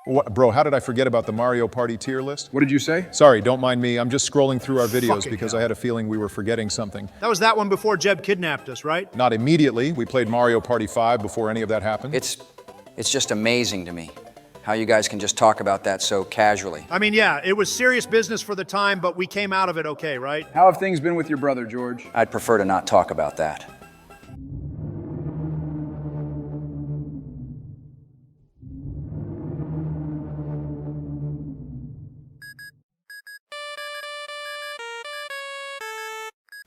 What, bro, how did I forget about the Mario Party tier list? What did you say? Sorry, don't mind me. I'm just scrolling through our videos Fucking because hell. I had a feeling we were forgetting something. That was that one before Jeb kidnapped us, right? Not immediately. We played Mario Party 5 before any of that happened. It's just amazing to me how you guys can just talk about that so casually. I mean, yeah, it was serious business for the time, but we came out of it okay, right? How have things been with your brother, George? I'd prefer to not talk about that.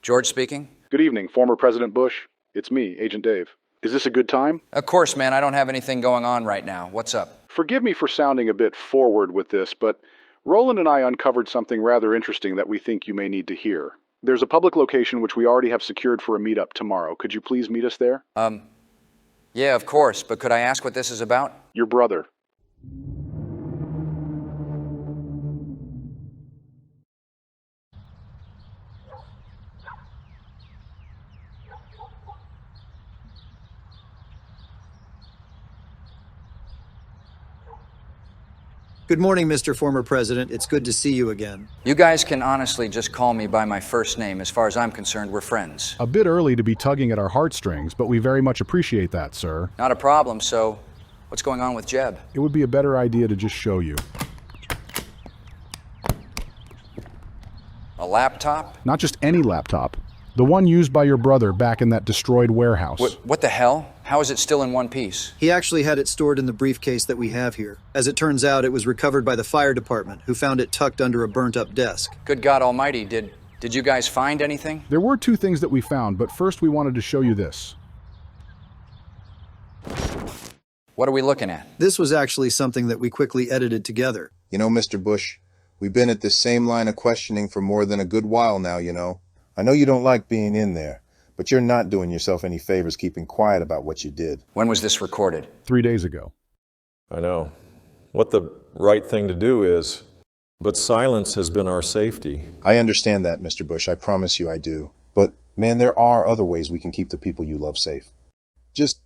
George speaking? Good evening, former President Bush. It's me, Agent Dave. Is this a good time? Of course, man, I don't have anything going on right now. What's up? Forgive me for sounding a bit forward with this, but Roland and I uncovered something rather interesting that we think you may need to hear. There's a public location which we already have secured for a meetup tomorrow. Could you please meet us there? Yeah, of course, but could I ask what this is about? Your brother. Good morning, Mr. Former President. It's good to see you again. You guys can honestly just call me by my first name. As far as I'm concerned, we're friends. A bit early to be tugging at our heartstrings, but we very much appreciate that, sir. Not a problem, so what's going on with Jeb? It would be a better idea to just show you. A laptop? Not just any laptop. The one used by your brother back in that destroyed warehouse. What the hell? How is it still in one piece? He actually had it stored in the briefcase that we have here. As it turns out, it was recovered by the fire department, who found it tucked under a burnt-up desk. Good God Almighty, did you guys find anything? There were two things that we found, but first we wanted to show you this. What are we looking at? This was actually something that we quickly edited together. You know, Mr. Bush, we've been at this same line of questioning for more than a good while now, you know. I know you don't like being in there, but you're not doing yourself any favors keeping quiet about what you did. When was this recorded? 3 days ago. I know what the right thing to do is, but silence has been our safety. I understand that, Mr. Bush. I promise you I do. But, man, there are other ways we can keep the people you love safe. Just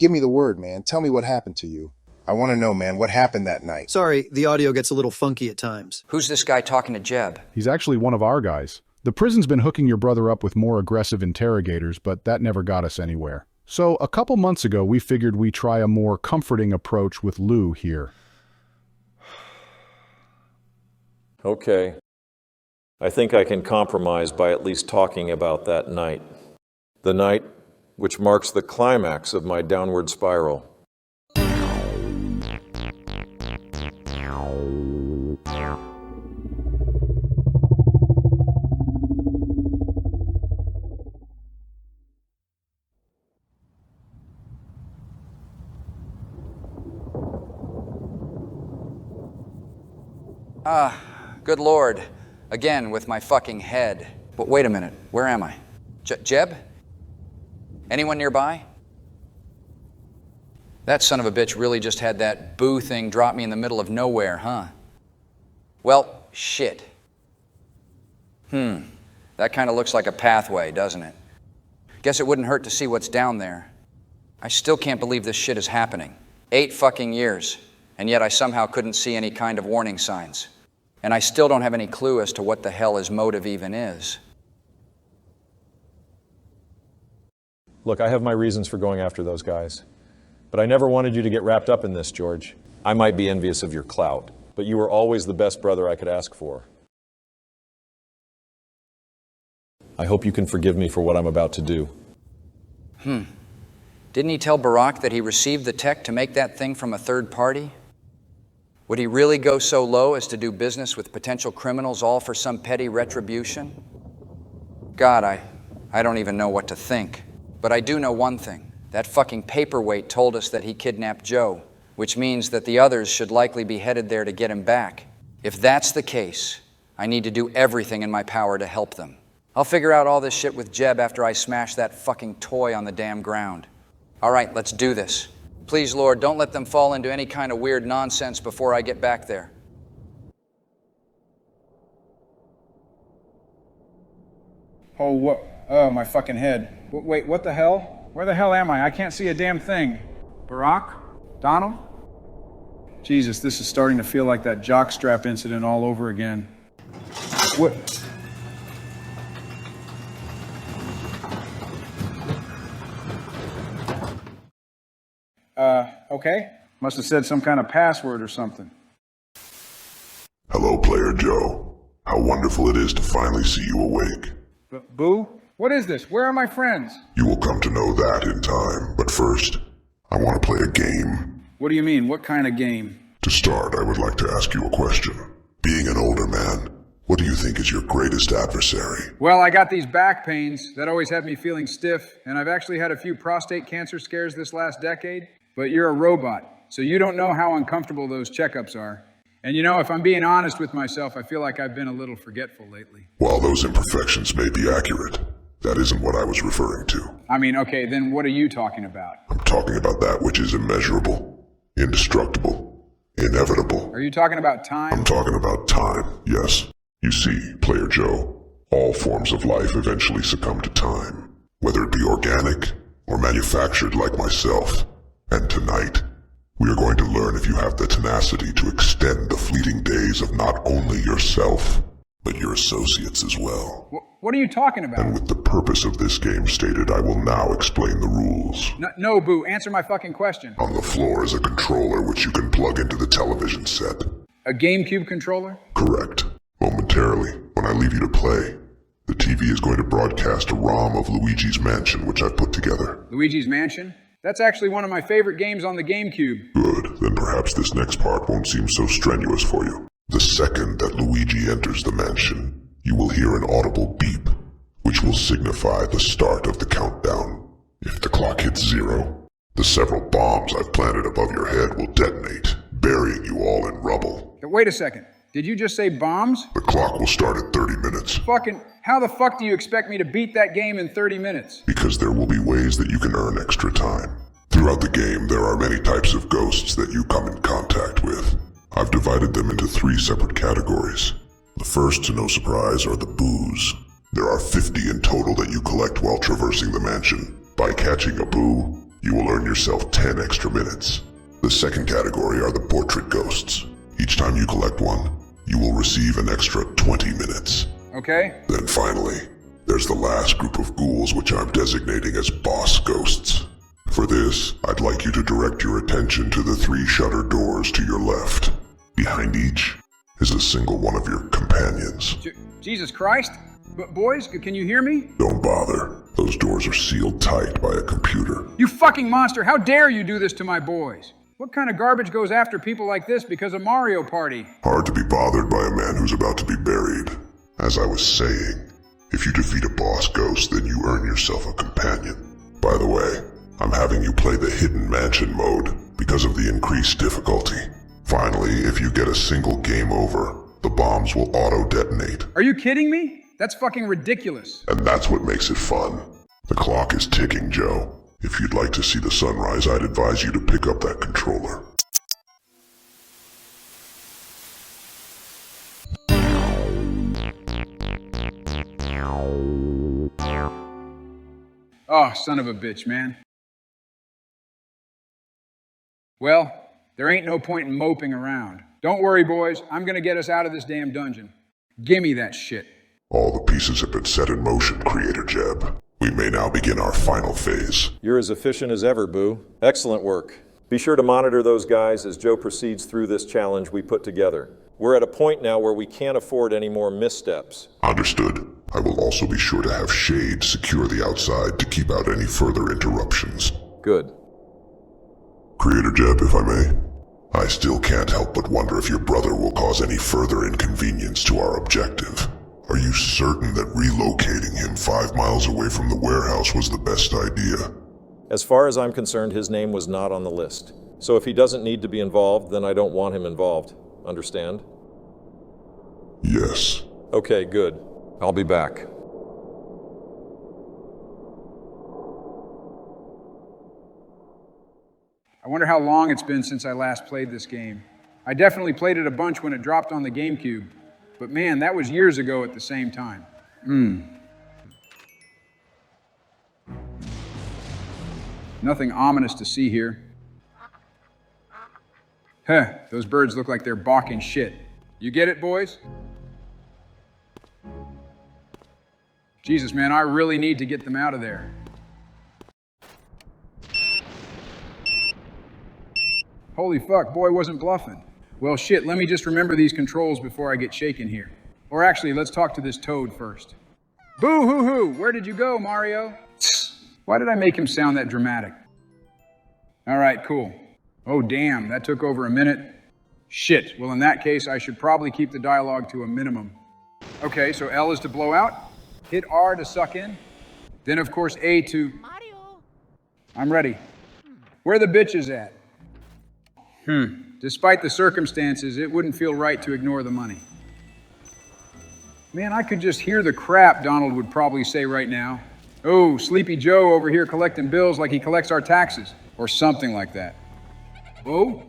give me the word, man. Tell me what happened to you. I want to know, man, what happened that night. Sorry, the audio gets a little funky at times. Who's this guy talking to Jeb? He's actually one of our guys. The prison's been hooking your brother up with more aggressive interrogators, but that never got us anywhere. So a couple months ago, we figured we'd try a more comforting approach with Lou here. Okay. I think I can compromise by at least talking about that night. The night which marks the climax of my downward spiral. Good Lord. Again, with my fucking head. But wait a minute, where am I? Jeb? Anyone nearby? That son of a bitch really just had that boo thing drop me in the middle of nowhere, huh? Well, shit. That kind of looks like a pathway, doesn't it? Guess it wouldn't hurt to see what's down there. I still can't believe this shit is happening. 8 fucking years, and yet I somehow couldn't see any kind of warning signs. And I still don't have any clue as to what the hell his motive even is. Look, I have my reasons for going after those guys. But I never wanted you to get wrapped up in this, George. I might be envious of your clout, but you were always the best brother I could ask for. I hope you can forgive me for what I'm about to do. Didn't he tell Barack that he received the tech to make that thing from a third party? Would he really go so low as to do business with potential criminals all for some petty retribution? God, I don't even know what to think. But I do know one thing. That fucking paperweight told us that he kidnapped Joe, which means that the others should likely be headed there to get him back. If that's the case, I need to do everything in my power to help them. I'll figure out all this shit with Jeb after I smash that fucking toy on the damn ground. All right, let's do this. Please, Lord, don't let them fall into any kind of weird nonsense before I get back there. Oh, what? Oh, my fucking head. Wait, what the hell? Where the hell am I? I can't see a damn thing. Barack? Donald? Jesus, this is starting to feel like that jockstrap incident all over again. What? Okay. Must have said some kind of password or something. Hello, Player Joe. How wonderful it is to finally see you awake. Boo? What is this? Where are my friends? You will come to know that in time, but first, I want to play a game. What do you mean? What kind of game? To start, I would like to ask you a question. Being an older man, what do you think is your greatest adversary? Well, I got these back pains that always have me feeling stiff, and I've actually had a few prostate cancer scares this last decade. But you're a robot, so you don't know how uncomfortable those checkups are. And you know, if I'm being honest with myself, I feel like I've been a little forgetful lately. While those imperfections may be accurate, that isn't what I was referring to. I mean, okay, then what are you talking about? I'm talking about that which is immeasurable, indestructible, inevitable. Are you talking about time? I'm talking about time, yes. You see, Player Joe, all forms of life eventually succumb to time, whether it be organic or manufactured like myself. And tonight, we are going to learn if you have the tenacity to extend the fleeting days of not only yourself, but your associates as well. What are you talking about? And with the purpose of this game stated, I will now explain the rules. No, Boo, answer my fucking question. On the floor is a controller which you can plug into the television set. A GameCube controller? Correct. Momentarily, when I leave you to play, the TV is going to broadcast a ROM of Luigi's Mansion, which I've put together. Luigi's Mansion? That's actually one of my favorite games on the GameCube. Good, then perhaps this next part won't seem so strenuous for you. The second that Luigi enters the mansion, you will hear an audible beep, which will signify the start of the countdown. If the clock hits 0, the several bombs I've planted above your head will detonate, burying you all in rubble. Wait a second. Did you just say bombs? The clock will start at 30 minutes. How the fuck do you expect me to beat that game in 30 minutes? Because there will be ways that you can earn extra time. Throughout the game, there are many types of ghosts that you come in contact with. I've divided them into 3 separate categories. The first, to no surprise, are the boos. There are 50 in total that you collect while traversing the mansion. By catching a boo, you will earn yourself 10 extra minutes. The second category are the portrait ghosts. Each time you collect one, you will receive an extra 20 minutes. Okay. Then finally, there's the last group of ghouls which I'm designating as boss ghosts. For this, I'd like you to direct your attention to the 3 shutter doors to your left. Behind each is a single one of your companions. Jesus Christ? But boys, can you hear me? Don't bother. Those doors are sealed tight by a computer. You fucking monster! How dare you do this to my boys? What kind of garbage goes after people like this because of Mario Party? Hard to be bothered by a man who's about to be buried. As I was saying, if you defeat a boss ghost, then you earn yourself a companion. By the way, I'm having you play the Hidden Mansion mode because of the increased difficulty. Finally, if you get a single game over, the bombs will auto-detonate. Are you kidding me? That's fucking ridiculous. And that's what makes it fun. The clock is ticking, Joe. If you'd like to see the sunrise, I'd advise you to pick up that controller. Oh, son of a bitch, man. Well, there ain't no point in moping around. Don't worry, boys. I'm gonna get us out of this damn dungeon. Gimme that shit. All the pieces have been set in motion, Creator Jeb. We may now begin our final phase. You're as efficient as ever, Boo. Excellent work. Be sure to monitor those guys as Joe proceeds through this challenge we put together. We're at a point now where we can't afford any more missteps. Understood. I will also be sure to have Shade secure the outside to keep out any further interruptions. Good. Creator Jeb, if I may. I still can't help but wonder if your brother will cause any further inconvenience to our objective. Are you certain that relocating him 5 miles away from the warehouse was the best idea? As far as I'm concerned, his name was not on the list. So if he doesn't need to be involved, then I don't want him involved. Understand? Yes. Okay, good. I'll be back. I wonder how long it's been since I last played this game. I definitely played it a bunch when it dropped on the GameCube. But man, that was years ago at the same time. Nothing ominous to see here. Huh, those birds look like they're balking shit. You get it, boys? Jesus, man, I really need to get them out of there. Holy fuck, boy wasn't bluffing. Well, shit, let me just remember these controls before I get shaken here. Or actually, let's talk to this toad first. Boo-hoo-hoo, where did you go, Mario? Why did I make him sound that dramatic? All right, cool. Oh, damn, that took over a minute. Shit, well, in that case, I should probably keep the dialogue to a minimum. Okay, so L is to blow out, hit R to suck in, then, of course, A to... Mario! I'm ready. Where the bitches at? Despite the circumstances, it wouldn't feel right to ignore the money. Man, I could just hear the crap Donald would probably say right now. Oh, Sleepy Joe over here collecting bills like he collects our taxes, or something like that. Oh?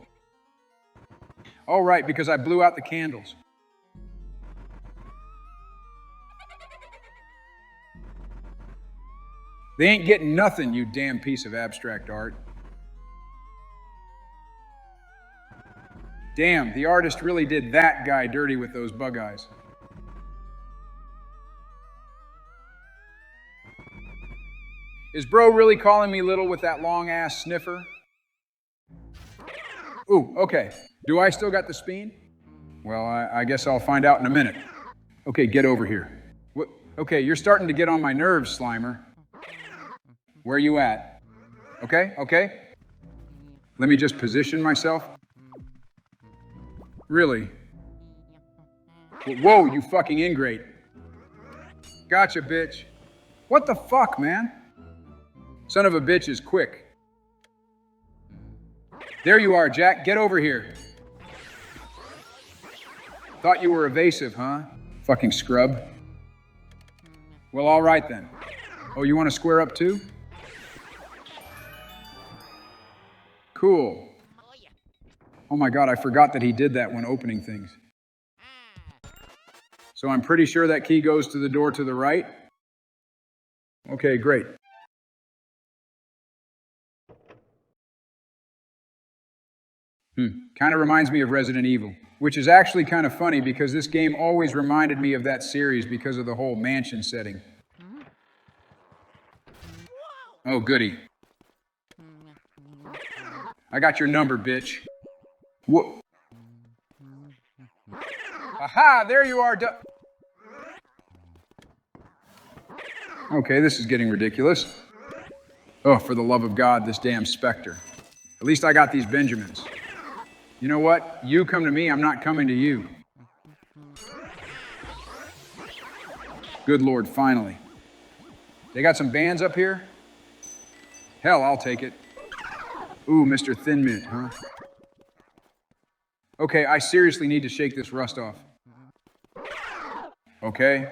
Oh, right, because I blew out the candles. They ain't getting nothing, you damn piece of abstract art. Damn, the artist really did that guy dirty with those bug eyes. Is bro really calling me little with that long-ass sniffer? Ooh, okay. Do I still got the speen? Well, I guess I'll find out in a minute. Okay, get over here. Okay, you're starting to get on my nerves, Slimer. Where you at? Okay. Let me just position myself. Really? Whoa, you fucking ingrate. Gotcha, bitch. What the fuck, man? Son of a bitch is quick. There you are, Jack. Get over here. Thought you were evasive, huh? Fucking scrub. Well, all right then. Oh, you want to square up too? Cool. Oh my God, I forgot that he did that when opening things. So I'm pretty sure that key goes to the door to the right. Okay, great. Kind of reminds me of Resident Evil, which is actually kind of funny because this game always reminded me of that series because of the whole mansion setting. Oh, goody. I got your number, bitch. Whoa. Aha, there you are. Okay, this is getting ridiculous. Oh, for the love of God, this damn specter. At least I got these Benjamins. You know what? You come to me, I'm not coming to you. Good Lord, finally. They got some bands up here? Hell, I'll take it. Ooh, Mr. Thin Mint, huh? Okay, I seriously need to shake this rust off. Okay.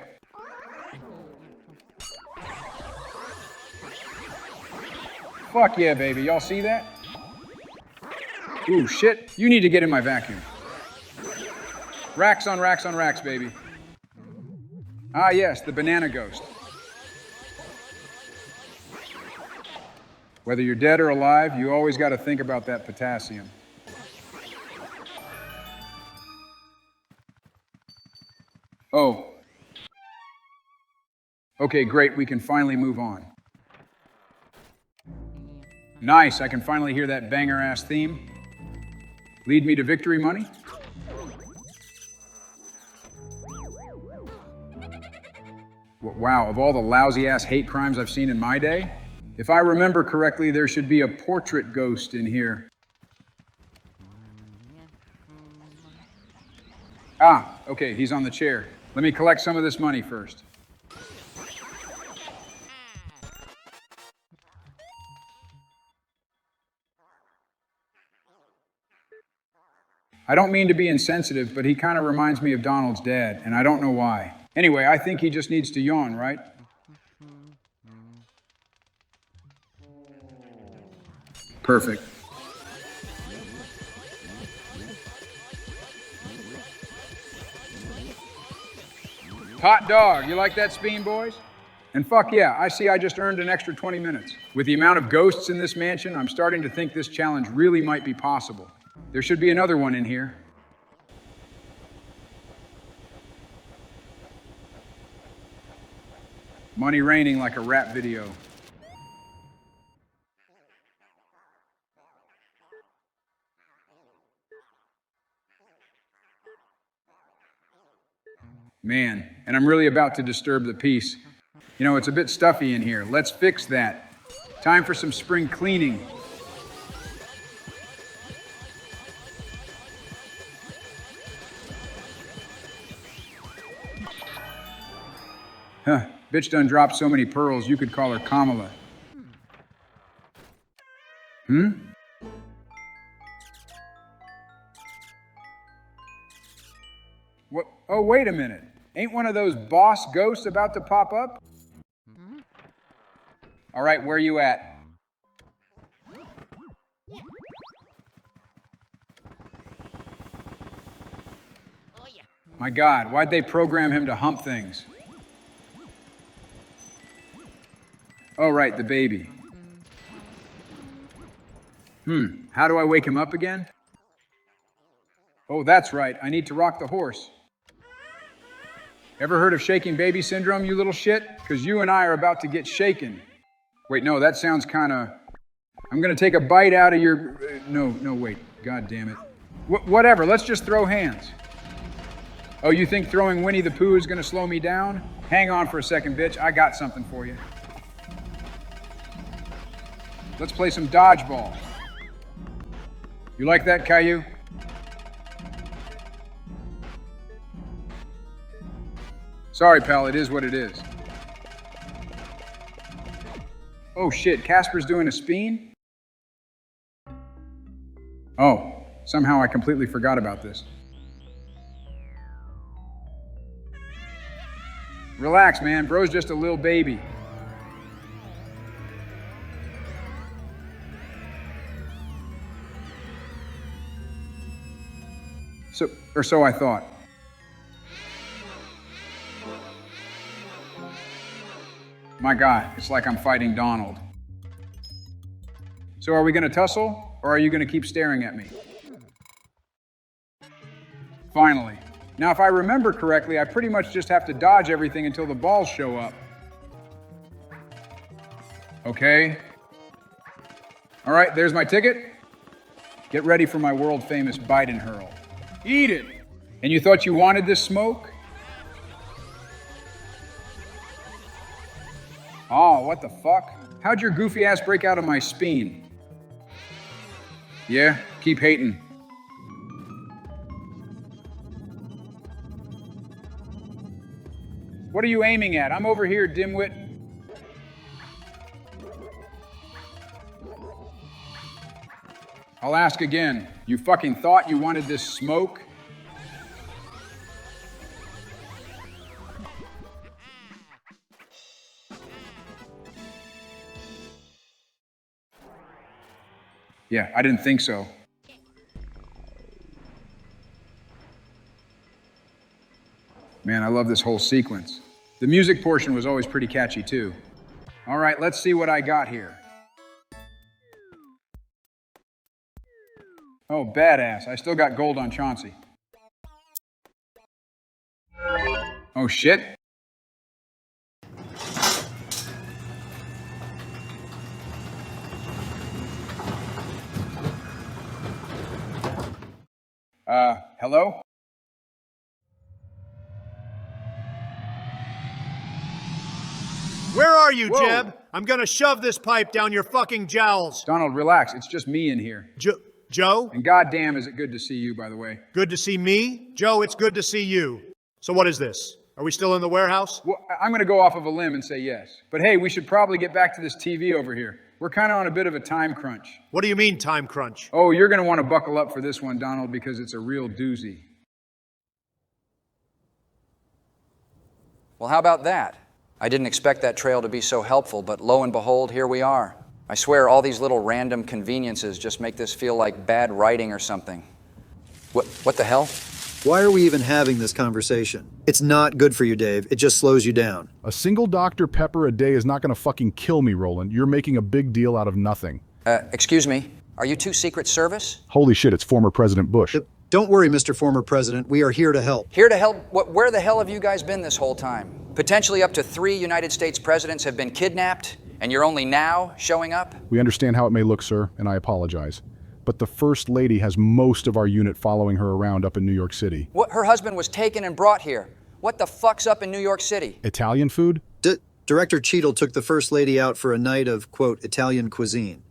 Fuck yeah, baby. Y'all see that? Ooh, shit. You need to get in my vacuum. Racks on racks on racks, baby. Ah, yes, the banana ghost. Whether you're dead or alive, you always got to think about that potassium. Oh. Okay, great. We can finally move on. Nice. I can finally hear that banger-ass theme. Lead me to victory money? Wow, of all the lousy-ass hate crimes I've seen in my day, if I remember correctly, there should be a portrait ghost in here. Ah, okay, he's on the chair. Let me collect some of this money first. I don't mean to be insensitive, but he kind of reminds me of Donald's dad, and I don't know why. Anyway, I think he just needs to yawn, right? Perfect. Hot dog, you like that Speen, boys? And fuck yeah, I see I just earned an extra 20 minutes. With the amount of ghosts in this mansion, I'm starting to think this challenge really might be possible. There should be another one in here. Money raining like a rap video. Man, and I'm really about to disturb the peace. You know, it's a bit stuffy in here. Let's fix that. Time for some spring cleaning. Huh, bitch done dropped so many pearls, you could call her Kamala. What? Oh, wait a minute. Ain't one of those boss ghosts about to pop up? All right, where you at? My God, why'd they program him to hump things? Oh, right, the baby. How do I wake him up again? Oh, that's right, I need to rock the horse. Ever heard of shaking baby syndrome, you little shit? Because you and I are about to get shaken. Wait, no, that sounds kinda... I'm gonna take a bite out of your... No, wait, God damn it. Whatever, let's just throw hands. Oh, you think throwing Winnie the Pooh is gonna slow me down? Hang on for a second, bitch, I got something for you. Let's play some dodgeball. You like that, Caillou? Sorry, pal, it is what it is. Oh shit, Casper's doing a speen? Oh, somehow I completely forgot about this. Relax, man, bro's just a little baby. So I thought. My God, it's like I'm fighting Donald. So are we gonna tussle, or are you gonna keep staring at me? Finally. Now, if I remember correctly, I pretty much just have to dodge everything until the balls show up. Okay. All right, there's my ticket. Get ready for my world-famous Biden hurl. Eat it! And you thought you wanted this smoke? Oh, what the fuck? How'd your goofy ass break out of my speen? Yeah, keep hating. What are you aiming at? I'm over here, dimwit. I'll ask again. You fucking thought you wanted this smoke? Yeah, I didn't think so. Man, I love this whole sequence. The music portion was always pretty catchy too. All right, let's see what I got here. Oh, badass. I still got gold on Chauncey. Oh, shit. Hello? Where are you, Whoa. Jeb? I'm gonna shove this pipe down your fucking jowls. Donald, relax. It's just me in here. Joe? And goddamn, is it good to see you, by the way. Good to see me? Joe, it's good to see you. So what is this? Are we still in the warehouse? Well, I'm going to go off of a limb and say yes. But hey, we should probably get back to this TV over here. We're kind of on a bit of a time crunch. What do you mean, time crunch? Oh, you're going to want to buckle up for this one, Donald, because it's a real doozy. Well, how about that? I didn't expect that trail to be so helpful, but lo and behold, here we are. I swear all these little random conveniences just make this feel like bad writing or something. What the hell? Why are we even having this conversation? It's not good for you, Dave. It just slows you down. A single Dr. Pepper a day is not gonna fucking kill me, Roland. You're making a big deal out of nothing. Excuse me? Are you two Secret Service? Holy shit, it's former President Bush. Don't worry, Mr. Former President. We are here to help. Here to help? Where the hell have you guys been this whole time? Potentially up to 3 United States presidents have been kidnapped, and you're only now showing up? We understand how it may look, sir, and I apologize. But the First Lady has most of our unit following her around up in New York City. What? Her husband was taken and brought here. What the fuck's up in New York City? Italian food? Director Cheadle took the First Lady out for a night of, quote, Italian cuisine.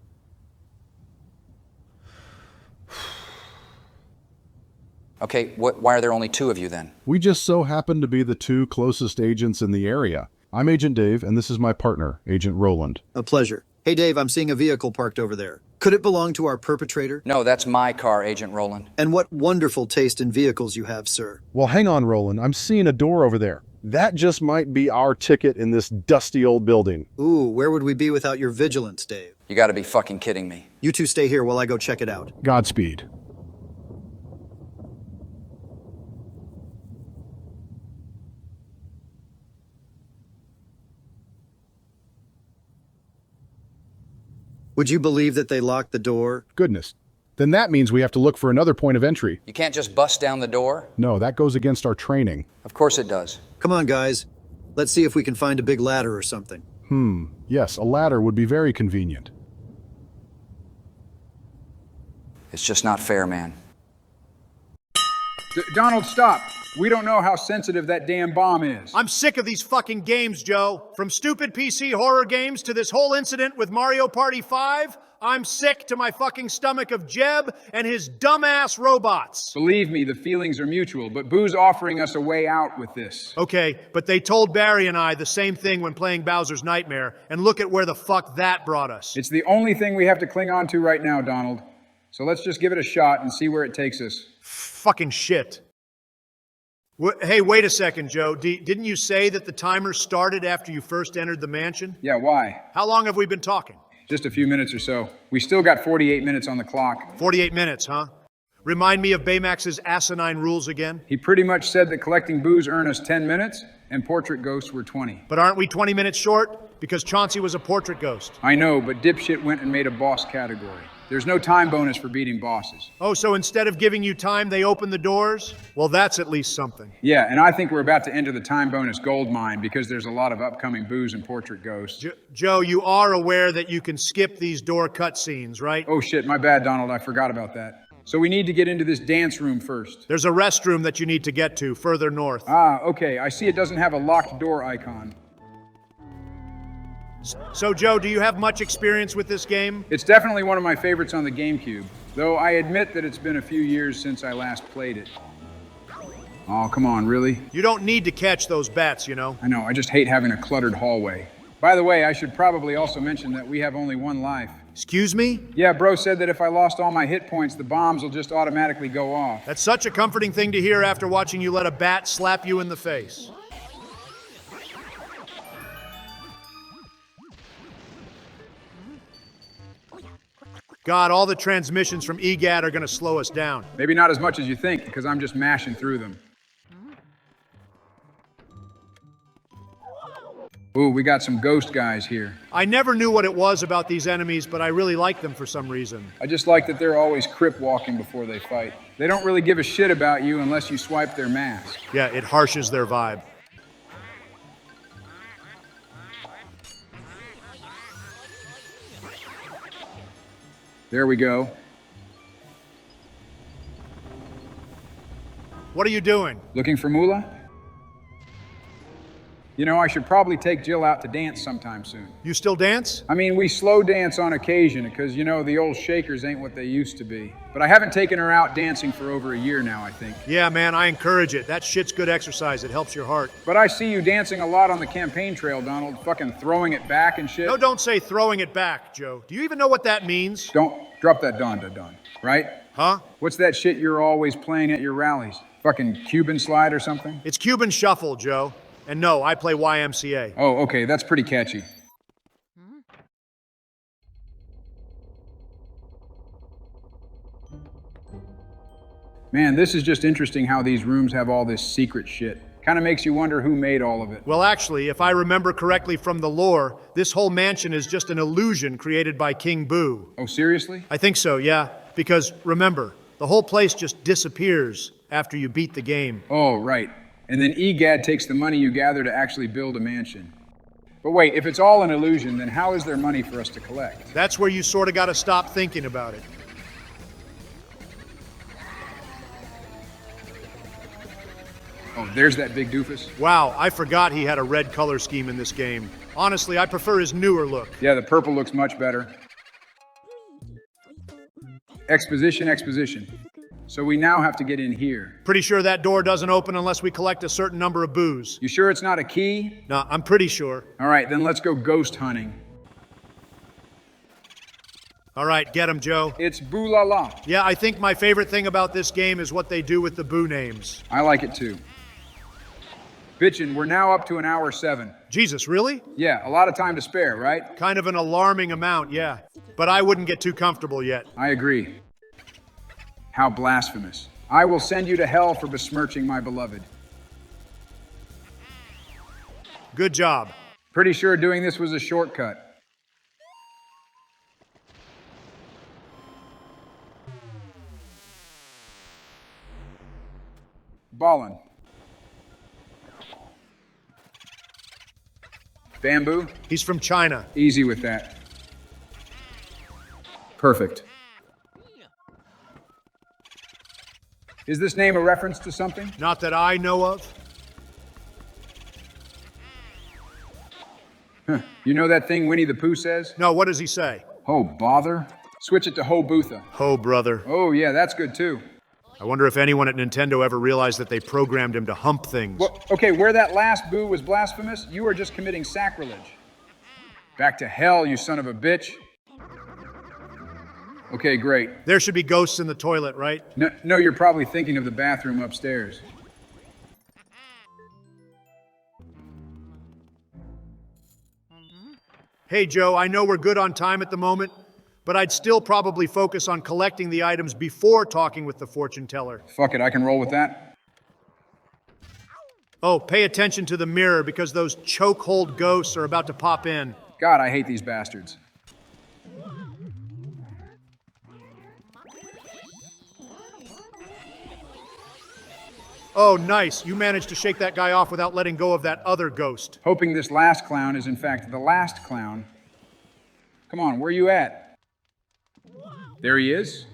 Okay, why are there only 2 of you then? We just so happen to be the 2 closest agents in the area. I'm Agent Dave, and this is my partner, Agent Roland. A pleasure. Hey, Dave, I'm seeing a vehicle parked over there. Could it belong to our perpetrator? No, that's my car, Agent Roland. And what wonderful taste in vehicles you have, sir. Well, hang on, Roland. I'm seeing a door over there. That just might be our ticket in this dusty old building. Ooh, where would we be without your vigilance, Dave? You gotta be fucking kidding me. You two stay here while I go check it out. Godspeed. Would you believe that they locked the door? Goodness. Then that means we have to look for another point of entry. You can't just bust down the door? No, that goes against our training. Of course it does. Come on, guys. Let's see if we can find a big ladder or something. Yes, a ladder would be very convenient. It's just not fair, man. Donald, stop. We don't know how sensitive that damn bomb is. I'm sick of these fucking games, Joe. From stupid PC horror games to this whole incident with Mario Party 5, I'm sick to my fucking stomach of Jeb and his dumbass robots. Believe me, the feelings are mutual, but Boo's offering us a way out with this. Okay, but they told Barry and I the same thing when playing Bowser's Nightmare, and look at where the fuck that brought us. It's the only thing we have to cling on to right now, Donald. So let's just give it a shot and see where it takes us. Fucking shit. Hey, wait a second, Joe. Didn't you say that the timer started after you first entered the mansion? Yeah, why? How long have we been talking? Just a few minutes or so. We still got 48 minutes on the clock. 48 minutes, huh? Remind me of Baymax's asinine rules again? He pretty much said that collecting booze earned us 10 minutes, and portrait ghosts were 20. But aren't we 20 minutes short? Because Chauncey was a portrait ghost. I know, but dipshit went and made a boss category. There's no time bonus for beating bosses. Oh, so instead of giving you time, they open the doors? Well, that's at least something. Yeah, and I think we're about to enter the time bonus gold mine because there's a lot of upcoming booze and portrait ghosts. Joe, you are aware that you can skip these door cutscenes, right? Oh shit, my bad, Donald, I forgot about that. So we need to get into this dance room first. There's a restroom that you need to get to further north. Ah, okay, I see it doesn't have a locked door icon. So, Joe, do you have much experience with this game? It's definitely one of my favorites on the GameCube, though I admit that it's been a few years since I last played it. Oh, come on, really? You don't need to catch those bats, you know. I know, I just hate having a cluttered hallway. By the way, I should probably also mention that we have only one life. Excuse me? Yeah, bro said that if I lost all my hit points, the bombs will just automatically go off. That's such a comforting thing to hear after watching you let a bat slap you in the face. God, all the transmissions from EGAD are going to slow us down. Maybe not as much as you think, because I'm just mashing through them. Ooh, we got some ghost guys here. I never knew what it was about these enemies, but I really like them for some reason. I just like that they're always crip walking before they fight. They don't really give a shit about you unless you swipe their mask. Yeah, it harshes their vibe. There we go. What are you doing? Looking for Moolah? You know, I should probably take Jill out to dance sometime soon. You still dance? I mean, we slow dance on occasion because, you know, the old shakers ain't what they used to be. But I haven't taken her out dancing for over a year now, I think. Yeah, man, I encourage it. That shit's good exercise. It helps your heart. But I see you dancing a lot on the campaign trail, Donald. Fucking throwing it back and shit. No, don't say throwing it back, Joe. Do you even know what that means? Don't drop that Don, right? Huh? What's that shit you're always playing at your rallies? Fucking Cuban slide or something? It's Cuban Shuffle, Joe. And no, I play YMCA. Oh, okay, that's pretty catchy. Man, this is just interesting how these rooms have all this secret shit. Kind of makes you wonder who made all of it. Well, actually, if I remember correctly from the lore, this whole mansion is just an illusion created by King Boo. Oh, seriously? I think so, yeah. Because, remember, the whole place just disappears after you beat the game. Oh, right. And then EGAD takes the money you gather to actually build a mansion. But wait, if it's all an illusion, then how is there money for us to collect? That's where you sort of got to stop thinking about it. Oh, there's that big doofus. Wow, I forgot he had a red color scheme in this game. Honestly, I prefer his newer look. Yeah, the purple looks much better. Exposition, exposition. So we now have to get in here. Pretty sure that door doesn't open unless we collect a certain number of boos. You sure it's not a key? No, I'm pretty sure. All right, then let's go ghost hunting. All right, get him, Joe. It's Boo La La. Yeah, I think my favorite thing about this game is what they do with the boo names. I like it too. Bitchin', we're now up to an hour 7. Jesus, really? Yeah, a lot of time to spare, right? Kind of an alarming amount, yeah. But I wouldn't get too comfortable yet. I agree. How blasphemous. I will send you to hell for besmirching my beloved. Good job. Pretty sure doing this was a shortcut. Ballin'. Bamboo? He's from China. Easy with that. Perfect. Is this name a reference to something? Not that I know of. You know that thing Winnie the Pooh says? No, what does he say? Oh, bother. Switch it to Ho Bootha. Ho, brother. Oh, yeah, that's good too. I wonder if anyone at Nintendo ever realized that they programmed him to hump things. Well, okay, where that last boo was blasphemous, you are just committing sacrilege. Back to hell, you son of a bitch. Okay, great. There should be ghosts in the toilet, right? No, you're probably thinking of the bathroom upstairs. Hey, Joe, I know we're good on time at the moment, but I'd still probably focus on collecting the items before talking with the fortune teller. Fuck it, I can roll with that. Oh, pay attention to the mirror because those chokehold ghosts are about to pop in. God, I hate these bastards. Oh, nice. You managed to shake that guy off without letting go of that other ghost. Hoping this last clown is in fact the last clown. Come on, where are you at? There he is.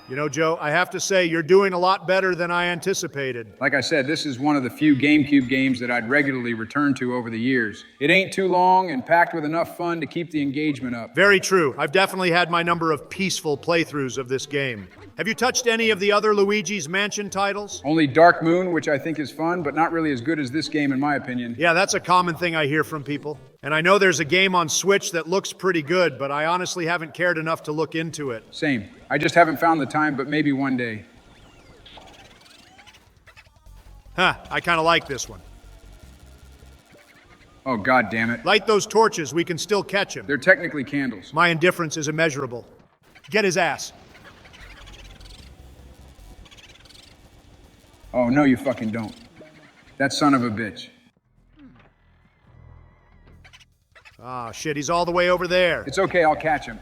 You know, Joe, I have to say, you're doing a lot better than I anticipated. Like I said, this is one of the few GameCube games that I'd regularly return to over the years. It ain't too long and packed with enough fun to keep the engagement up. Very true. I've definitely had my number of peaceful playthroughs of this game. Have you touched any of the other Luigi's Mansion titles? Only Dark Moon, which I think is fun, but not really as good as this game in my opinion. Yeah, that's a common thing I hear from people. And I know there's a game on Switch that looks pretty good, but I honestly haven't cared enough to look into it. Same. I just haven't found the time, but maybe one day. Huh, I kind of like this one. Oh, God damn it. Light those torches, we can still catch him. They're technically candles. My indifference is immeasurable. Get his ass. Oh, no, you fucking don't. That son of a bitch. Ah, shit, he's all the way over there. It's okay, I'll catch him.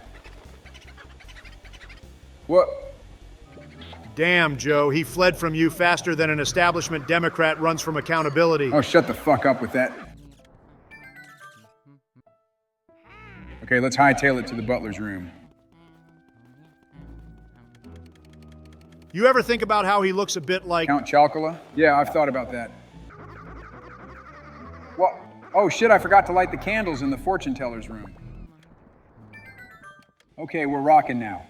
What? Damn, Joe, he fled from you faster than an establishment Democrat runs from accountability. Oh, shut the fuck up with that. Okay, let's hightail it to the butler's room. You ever think about how he looks a bit like... Count Chocula? Yeah, I've thought about that. Well, oh shit, I forgot to light the candles in the fortune teller's room. Okay, we're rocking now.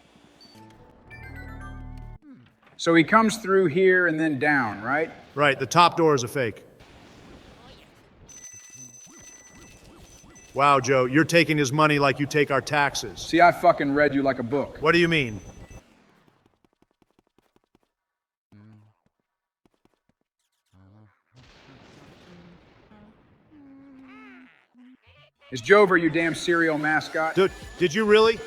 So he comes through here and then down, right? Right, the top door is a fake. Wow, Joe, you're taking his money like you take our taxes. See, I fucking read you like a book. What do you mean? Is Jover, you damn cereal mascot? Did you really?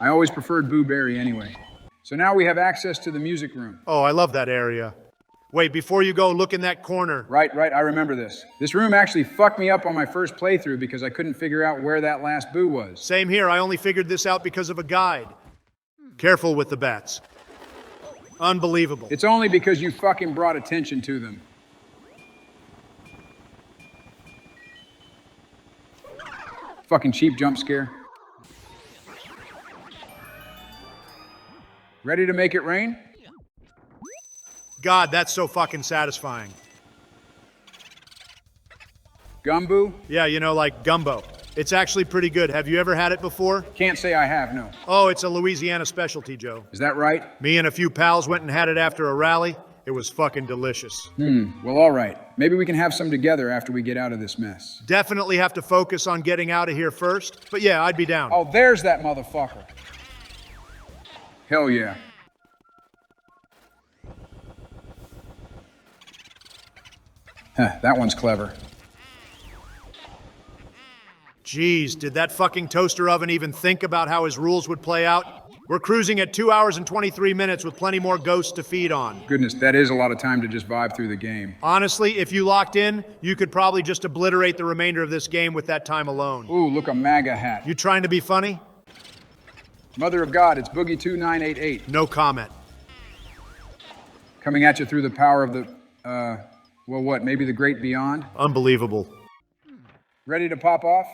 I I always preferred Boo Berry anyway. So now we have access to the music room. Oh, I love that area. Wait, before you go, look in that corner. Right, I remember this. This room actually fucked me up on my first playthrough because I couldn't figure out where that last Boo was. Same here, I only figured this out because of a guide. Careful with the bats. Unbelievable. It's only because you fucking brought attention to them. Fucking cheap jump scare. Ready to make it rain? God, that's so fucking satisfying. Gumbo? Yeah, you know, like gumbo. It's actually pretty good. Have you ever had it before? Can't say I have, no. Oh, it's a Louisiana specialty, Joe. Is that right? Me and a few pals went and had it after a rally. It was fucking delicious. Well, all right. Maybe we can have some together after we get out of this mess. Definitely have to focus on getting out of here first. But yeah, I'd be down. Oh, there's that motherfucker. Hell yeah. That one's clever. Jeez, did that fucking toaster oven even think about how his rules would play out? We're cruising at 2 hours and 23 minutes with plenty more ghosts to feed on. Goodness, that is a lot of time to just vibe through the game. Honestly, if you locked in, you could probably just obliterate the remainder of this game with that time alone. Ooh, look, a MAGA hat. You trying to be funny? Mother of God, it's Boogie 2988. No comment. Coming at you through the power of the, well, what, maybe the great beyond? Unbelievable. Ready to pop off?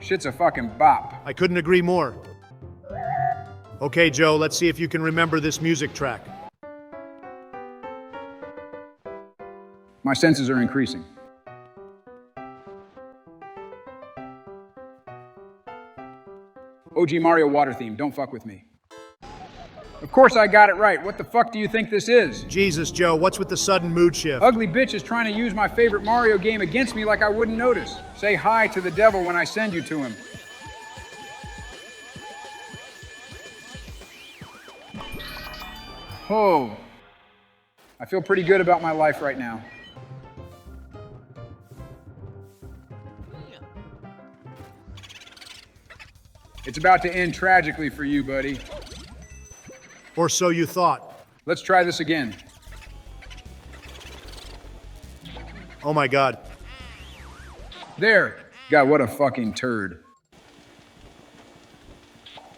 Shit's a fucking bop. I couldn't agree more. Okay, Joe, let's see if you can remember this music track. My senses are increasing. OG Mario water theme, don't fuck with me. Of course I got it right. What the fuck do you think this is? Jesus, Joe, what's with the sudden mood shift? Ugly bitch is trying to use my favorite Mario game against me like I wouldn't notice. Say hi to the devil when I send you to him. Oh, I feel pretty good about my life right now. It's about to end tragically for you, buddy. Or so you thought. Let's try this again. Oh my God. There. God, what a fucking turd.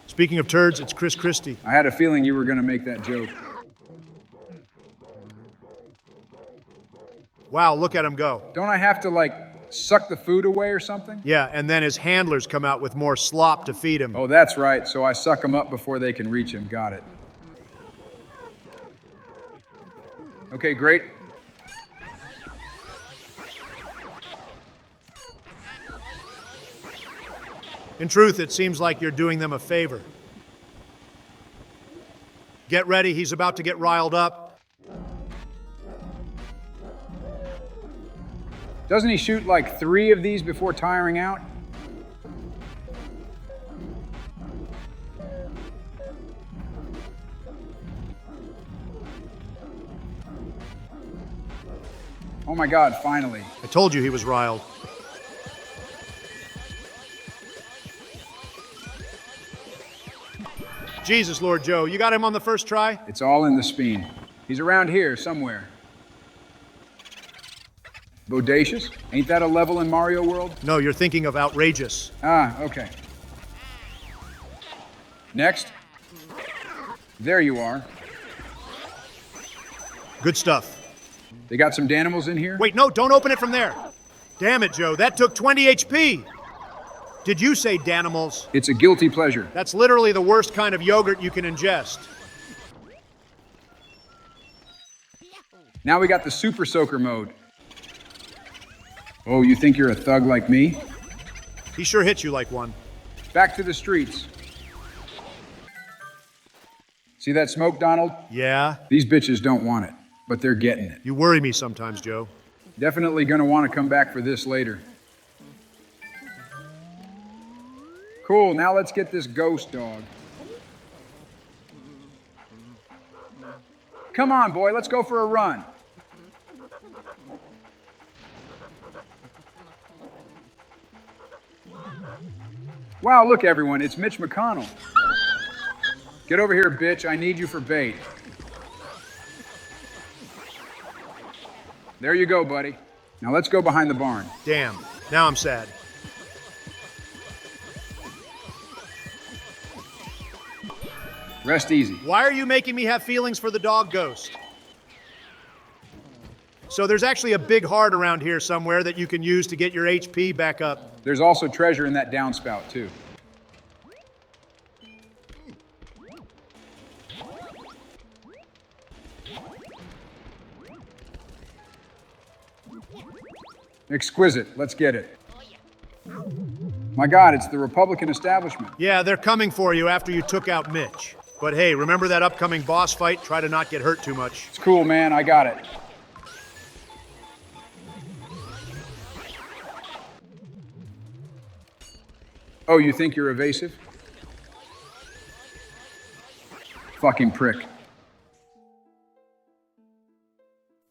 Speaking of turds, it's Chris Christie. I had a feeling you were going to make that joke. Wow, look at him go. Don't I have to, like, suck the food away or something? Yeah, and then his handlers come out with more slop to feed him. Oh, that's right. So I suck them up before they can reach him. Got it. Okay, great. In truth, it seems like you're doing them a favor. Get ready, he's about to get riled up. Doesn't he shoot like 3 of these before tiring out? Oh my God, finally. I told you he was riled. Jesus, Lord Joe, you got him on the first try? It's all in the speen. He's around here somewhere. Bodacious? Ain't that a level in Mario World? No, you're thinking of outrageous. Ah, okay. Next. There you are. Good stuff. They got some Danimals in here? Wait, no, don't open it from there. Damn it, Joe, that took 20 HP. Did you say Danimals? It's a guilty pleasure. That's literally the worst kind of yogurt you can ingest. Now we got the Super Soaker mode. Oh, you think you're a thug like me? He sure hit you like one. Back to the streets. See that smoke, Donald? Yeah? These bitches don't want it, but they're getting it. You worry me sometimes, Joe. Definitely gonna want to come back for this later. Cool, now let's get this ghost dog. Come on, boy, let's go for a run. Wow, look everyone, it's Mitch McConnell. Get over here, bitch, I need you for bait. There you go, buddy. Now let's go behind the barn. Damn, now I'm sad. Rest easy. Why are you making me have feelings for the dog ghost? So there's actually a big heart around here somewhere that you can use to get your HP back up. There's also treasure in that downspout, too. Exquisite. Let's get it. My God, it's the Republican establishment. Yeah, they're coming for you after you took out Mitch. But hey, remember that upcoming boss fight? Try to not get hurt too much. It's cool, man. I got it. Oh, you think you're evasive? Fucking prick.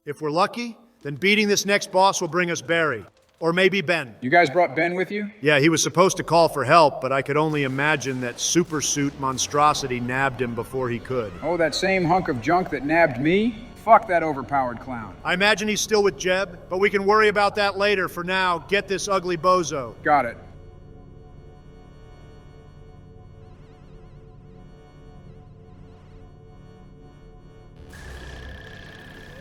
If we're lucky, then beating this next boss will bring us Barry. Or maybe Ben. You guys brought Ben with you? Yeah, he was supposed to call for help, but I could only imagine that super suit monstrosity nabbed him before he could. Oh, that same hunk of junk that nabbed me? Fuck that overpowered clown. I imagine he's still with Jeb, but we can worry about that later. For now, get this ugly bozo. Got it.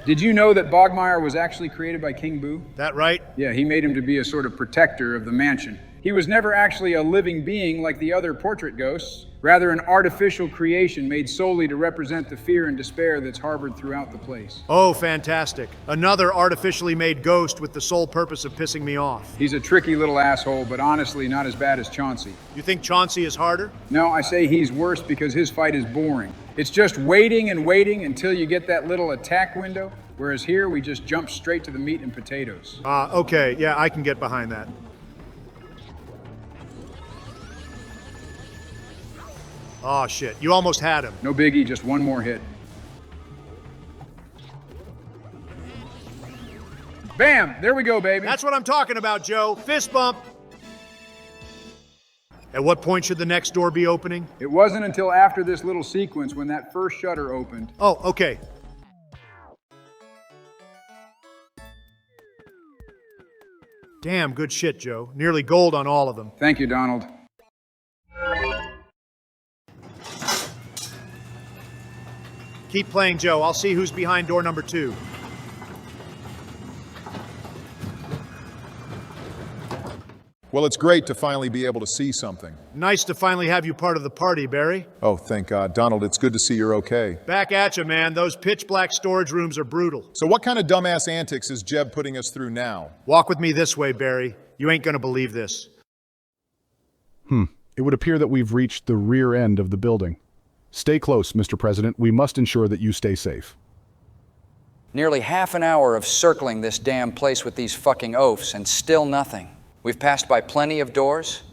Did you know that Bogmire was actually created by King Boo? That right? Yeah, he made him to be a sort of protector of the mansion. He was never actually a living being like the other portrait ghosts, rather an artificial creation made solely to represent the fear and despair that's harbored throughout the place. Oh, fantastic. Another artificially made ghost with the sole purpose of pissing me off. He's a tricky little asshole, but honestly not as bad as Chauncey. You think Chauncey is harder? No, I say he's worse because his fight is boring. It's just waiting and waiting until you get that little attack window, whereas here we just jump straight to the meat and potatoes. Okay, yeah, I can get behind that. Oh shit, you almost had him. No biggie, just one more hit. Bam! There we go, baby. That's what I'm talking about, Joe. Fist bump. At what point should the next door be opening? It wasn't until after this little sequence when that first shutter opened. Oh, okay. Damn good shit, Joe. Nearly gold on all of them. Thank you, Donald. Keep playing, Joe. I'll see who's behind door number 2. Well, it's great to finally be able to see something. Nice to finally have you part of the party, Barry. Oh, thank God. Donald, it's good to see you're okay. Back at you, man. Those pitch black storage rooms are brutal. So what kind of dumbass antics is Jeb putting us through now? Walk with me this way, Barry. You ain't gonna believe this. It would appear that we've reached the rear end of the building. Stay close, Mr. President. We must ensure that you stay safe. Nearly half an hour of circling this damn place with these fucking oafs and still nothing. We've passed by plenty of doors,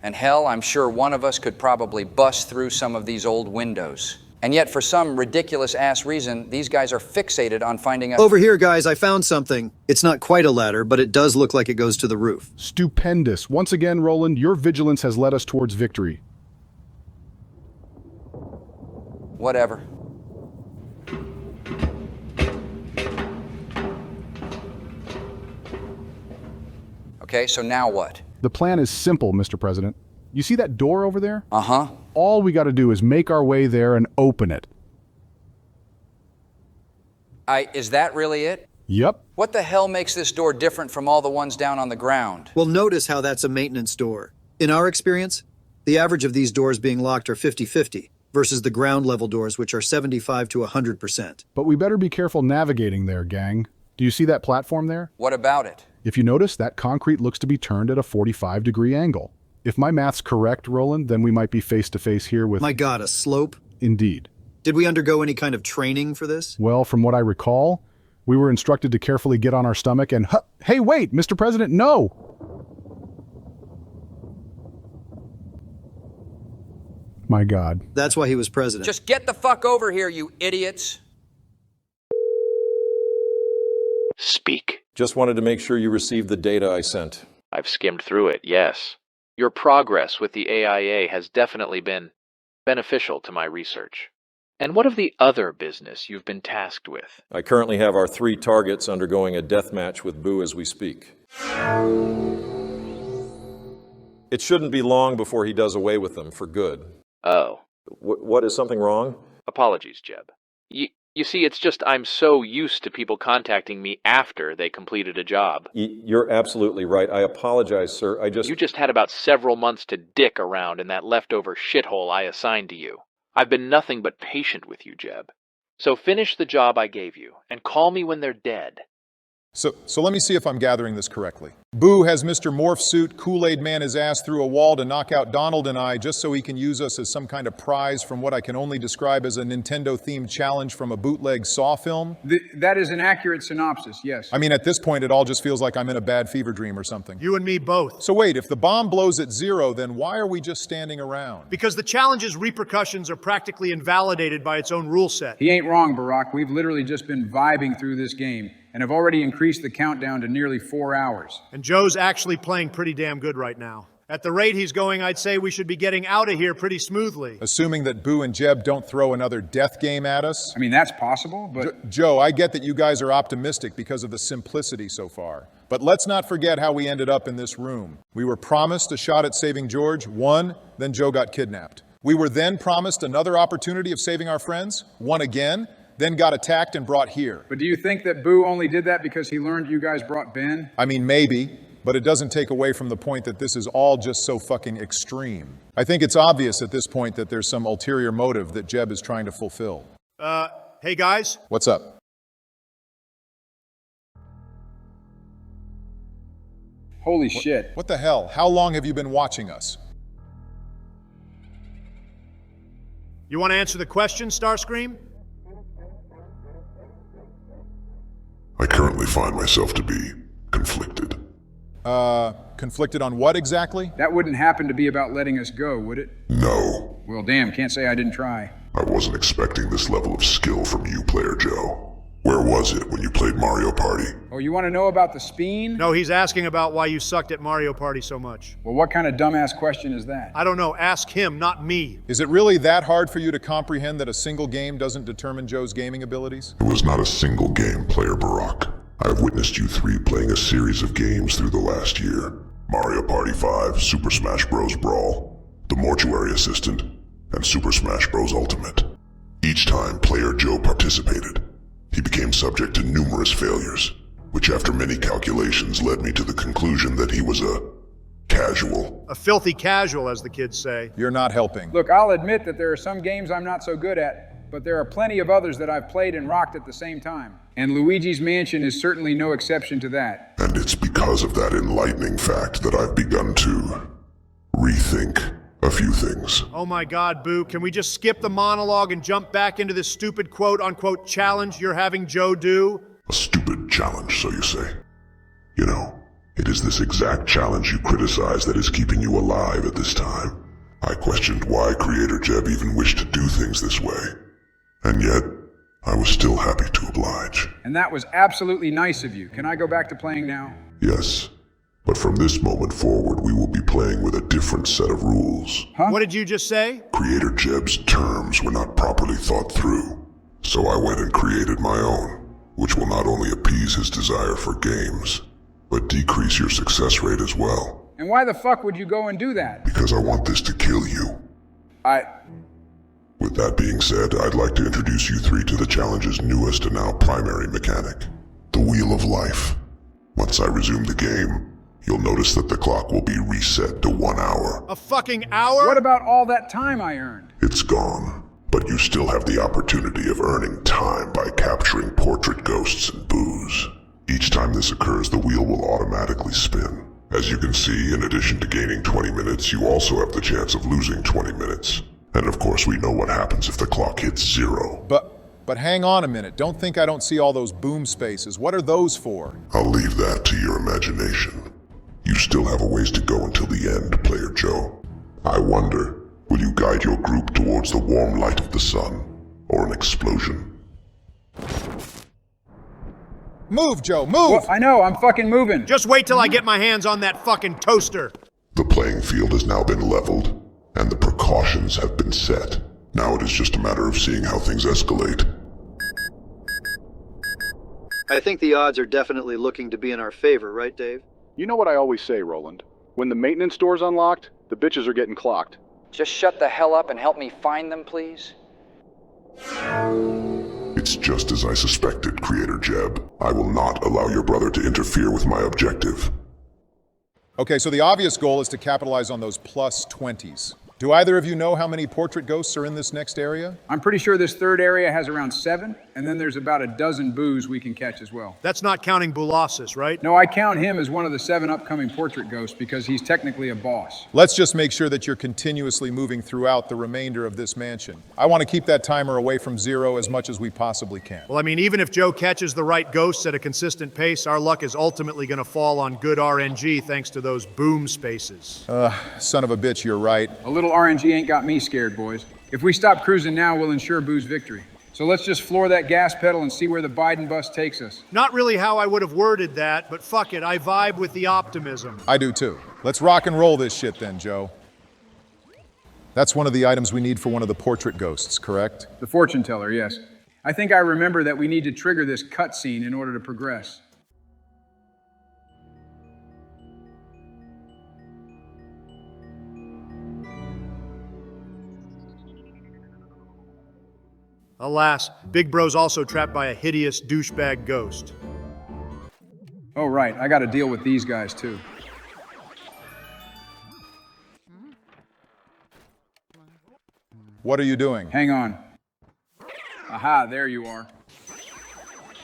and hell, I'm sure one of us could probably bust through some of these old windows. And yet, for some ridiculous-ass reason, these guys are fixated on finding a— Over here, guys, I found something. It's not quite a ladder, but it does look like it goes to the roof. Stupendous. Once again, Roland, your vigilance has led us towards victory. Whatever. Okay, so now what? The plan is simple, Mr. President. You see that door over there? Uh-huh. All we got to do is make our way there and open it. Is that really it? Yep. What the hell makes this door different from all the ones down on the ground? Well, notice how that's a maintenance door. In our experience, the average of these doors being locked are 50-50 versus the ground level doors, which are 75 to 100%. But we better be careful navigating there, gang. Do you see that platform there? What about it? If you notice, that concrete looks to be turned at a 45-degree angle. If my math's correct, Roland, then we might be face to face here with... My God, a slope? Indeed. Did we undergo any kind of training for this? Well, from what I recall, we were instructed to carefully get on our stomach and... Hey, wait, Mr. President, no! My God. That's why he was president. Just get the fuck over here, you idiots. Speak. Just wanted to make sure you received the data I sent. I've skimmed through it, yes. Your progress with the AIA has definitely been beneficial to my research. And what of the other business you've been tasked with? I currently have our 3 targets undergoing a death match with Boo as we speak. It shouldn't be long before he does away with them for good. Oh. What, is something wrong? Apologies, Jeb. You see, it's just I'm so used to people contacting me after they completed a job. You're absolutely right. I apologize, sir. You just had about several months to dick around in that leftover shithole I assigned to you. I've been nothing but patient with you, Jeb. So finish the job I gave you, and call me when they're dead. So let me see if I'm gathering this correctly. Boo has Mr. Morph Suit Kool-Aid Man his ass through a wall to knock out Donald and I just so he can use us as some kind of prize from what I can only describe as a Nintendo-themed challenge from a bootleg Saw film? That is an accurate synopsis, yes. I mean, at this point, it all just feels like I'm in a bad fever dream or something. You and me both. So wait, if the bomb blows at 0, then why are we just standing around? Because the challenge's repercussions are practically invalidated by its own rule set. He ain't wrong, Barack. We've literally just been vibing through this game and have already increased the countdown to nearly 4 hours. And Joe's actually playing pretty damn good right now. At the rate he's going, I'd say we should be getting out of here pretty smoothly. Assuming that Boo and Jeb don't throw another death game at us? I mean, that's possible, but... Joe, I get that you guys are optimistic because of the simplicity so far. But let's not forget how we ended up in this room. We were promised a shot at saving George, 1, then Joe got kidnapped. We were then promised another opportunity of saving our friends, 1 again, then got attacked and brought here. But do you think that Boo only did that because he learned you guys brought Ben? I mean, maybe, but it doesn't take away from the point that this is all just so fucking extreme. I think it's obvious at this point that there's some ulterior motive that Jeb is trying to fulfill. Hey guys? What's up? Holy shit. What the hell? How long have you been watching us? You want to answer the question, Starscream? I currently find myself to be conflicted. Conflicted on what exactly? That wouldn't happen to be about letting us go, would it? No. Well, damn, can't say I didn't try. I wasn't expecting this level of skill from you, Player Joe. Where was it when you played Mario Party? Oh, you want to know about the speen? No, he's asking about why you sucked at Mario Party so much. Well, what kind of dumbass question is that? I don't know. Ask him, not me. Is it really that hard for you to comprehend that a single game doesn't determine Joe's gaming abilities? It was not a single game, Player Barack. I have witnessed you 3 playing a series of games through the last year. Mario Party 5, Super Smash Bros. Brawl, The Mortuary Assistant, and Super Smash Bros. Ultimate. Each time Player Joe participated, he became subject to numerous failures, which after many calculations led me to the conclusion that he was a casual. A filthy casual, as the kids say. You're not helping. Look, I'll admit that there are some games I'm not so good at, but there are plenty of others that I've played and rocked at the same time. And Luigi's Mansion is certainly no exception to that. And it's because of that enlightening fact that I've begun to rethink a few things. Oh my God, Boo, can we just skip the monologue and jump back into this stupid quote-unquote challenge you're having Joe do? A stupid challenge, so you say. You know, it is this exact challenge you criticize that is keeping you alive at this time. I questioned why Creator Jeb even wished to do things this way. And yet, I was still happy to oblige. And that was absolutely nice of you. Can I go back to playing now? Yes. But from this moment forward, we will be playing with a different set of rules. Huh? What did you just say? Creator Jeb's terms were not properly thought through, so I went and created my own, which will not only appease his desire for games, but decrease your success rate as well. And why the fuck would you go and do that? Because I want this to kill you. With that being said, I'd like to introduce you 3 to the challenge's newest and now primary mechanic, the Wheel of Life. Once I resume the game, you'll notice that the clock will be reset to 1 hour. A fucking hour? What about all that time I earned? It's gone, but you still have the opportunity of earning time by capturing portrait ghosts and boos. Each time this occurs, the wheel will automatically spin, As you can see, in addition to gaining 20 minutes, you also have the chance of losing 20 minutes. And of course, we know what happens if the clock hits 0. But hang on a minute. Don't think I don't see all those boom spaces. What are those for? I'll leave that to your imagination. You still have a ways to go until the end, Player Joe. I wonder, will you guide your group towards the warm light of the sun, or an explosion? Move, Joe, move! Well, I know, I'm fucking moving. Just wait till I get my hands on that fucking toaster. The playing field has now been leveled, and the precautions have been set. Now it is just a matter of seeing how things escalate. I think the odds are definitely looking to be in our favor, right, Dave? You know what I always say, Roland. When the maintenance door's unlocked, the bitches are getting clocked. Just shut the hell up and help me find them, please. It's just as I suspected, Creator Jeb. I will not allow your brother to interfere with my objective. Okay, so the obvious goal is to capitalize on those plus 20s. Do either of you know how many portrait ghosts are in this next area? I'm pretty sure this third area has around 7, and then there's about a dozen boos we can catch as well. That's not counting Bulasis, right? No, I count him as one of the 7 upcoming portrait ghosts because he's technically a boss. Let's just make sure that you're continuously moving throughout the remainder of this mansion. I want to keep that timer away from 0 as much as we possibly can. Well, I mean, even if Joe catches the right ghosts at a consistent pace, our luck is ultimately going to fall on good RNG thanks to those boom spaces. Son of a bitch, you're right. A little RNG ain't got me scared, boys. If we stop cruising now, we'll ensure Boo's victory. So let's just floor that gas pedal and see where the Biden bus takes us. Not really how I would have worded that, but fuck it, I vibe with the optimism. I do too. Let's rock and roll this shit then, Joe. That's one of the items we need for one of the portrait ghosts, correct? The fortune teller, yes. I think I remember that we need to trigger this cutscene in order to progress. Alas, Big Bro's also trapped by a hideous douchebag ghost. Oh, right, I gotta deal with these guys too. What are you doing? Hang on. Aha, there you are.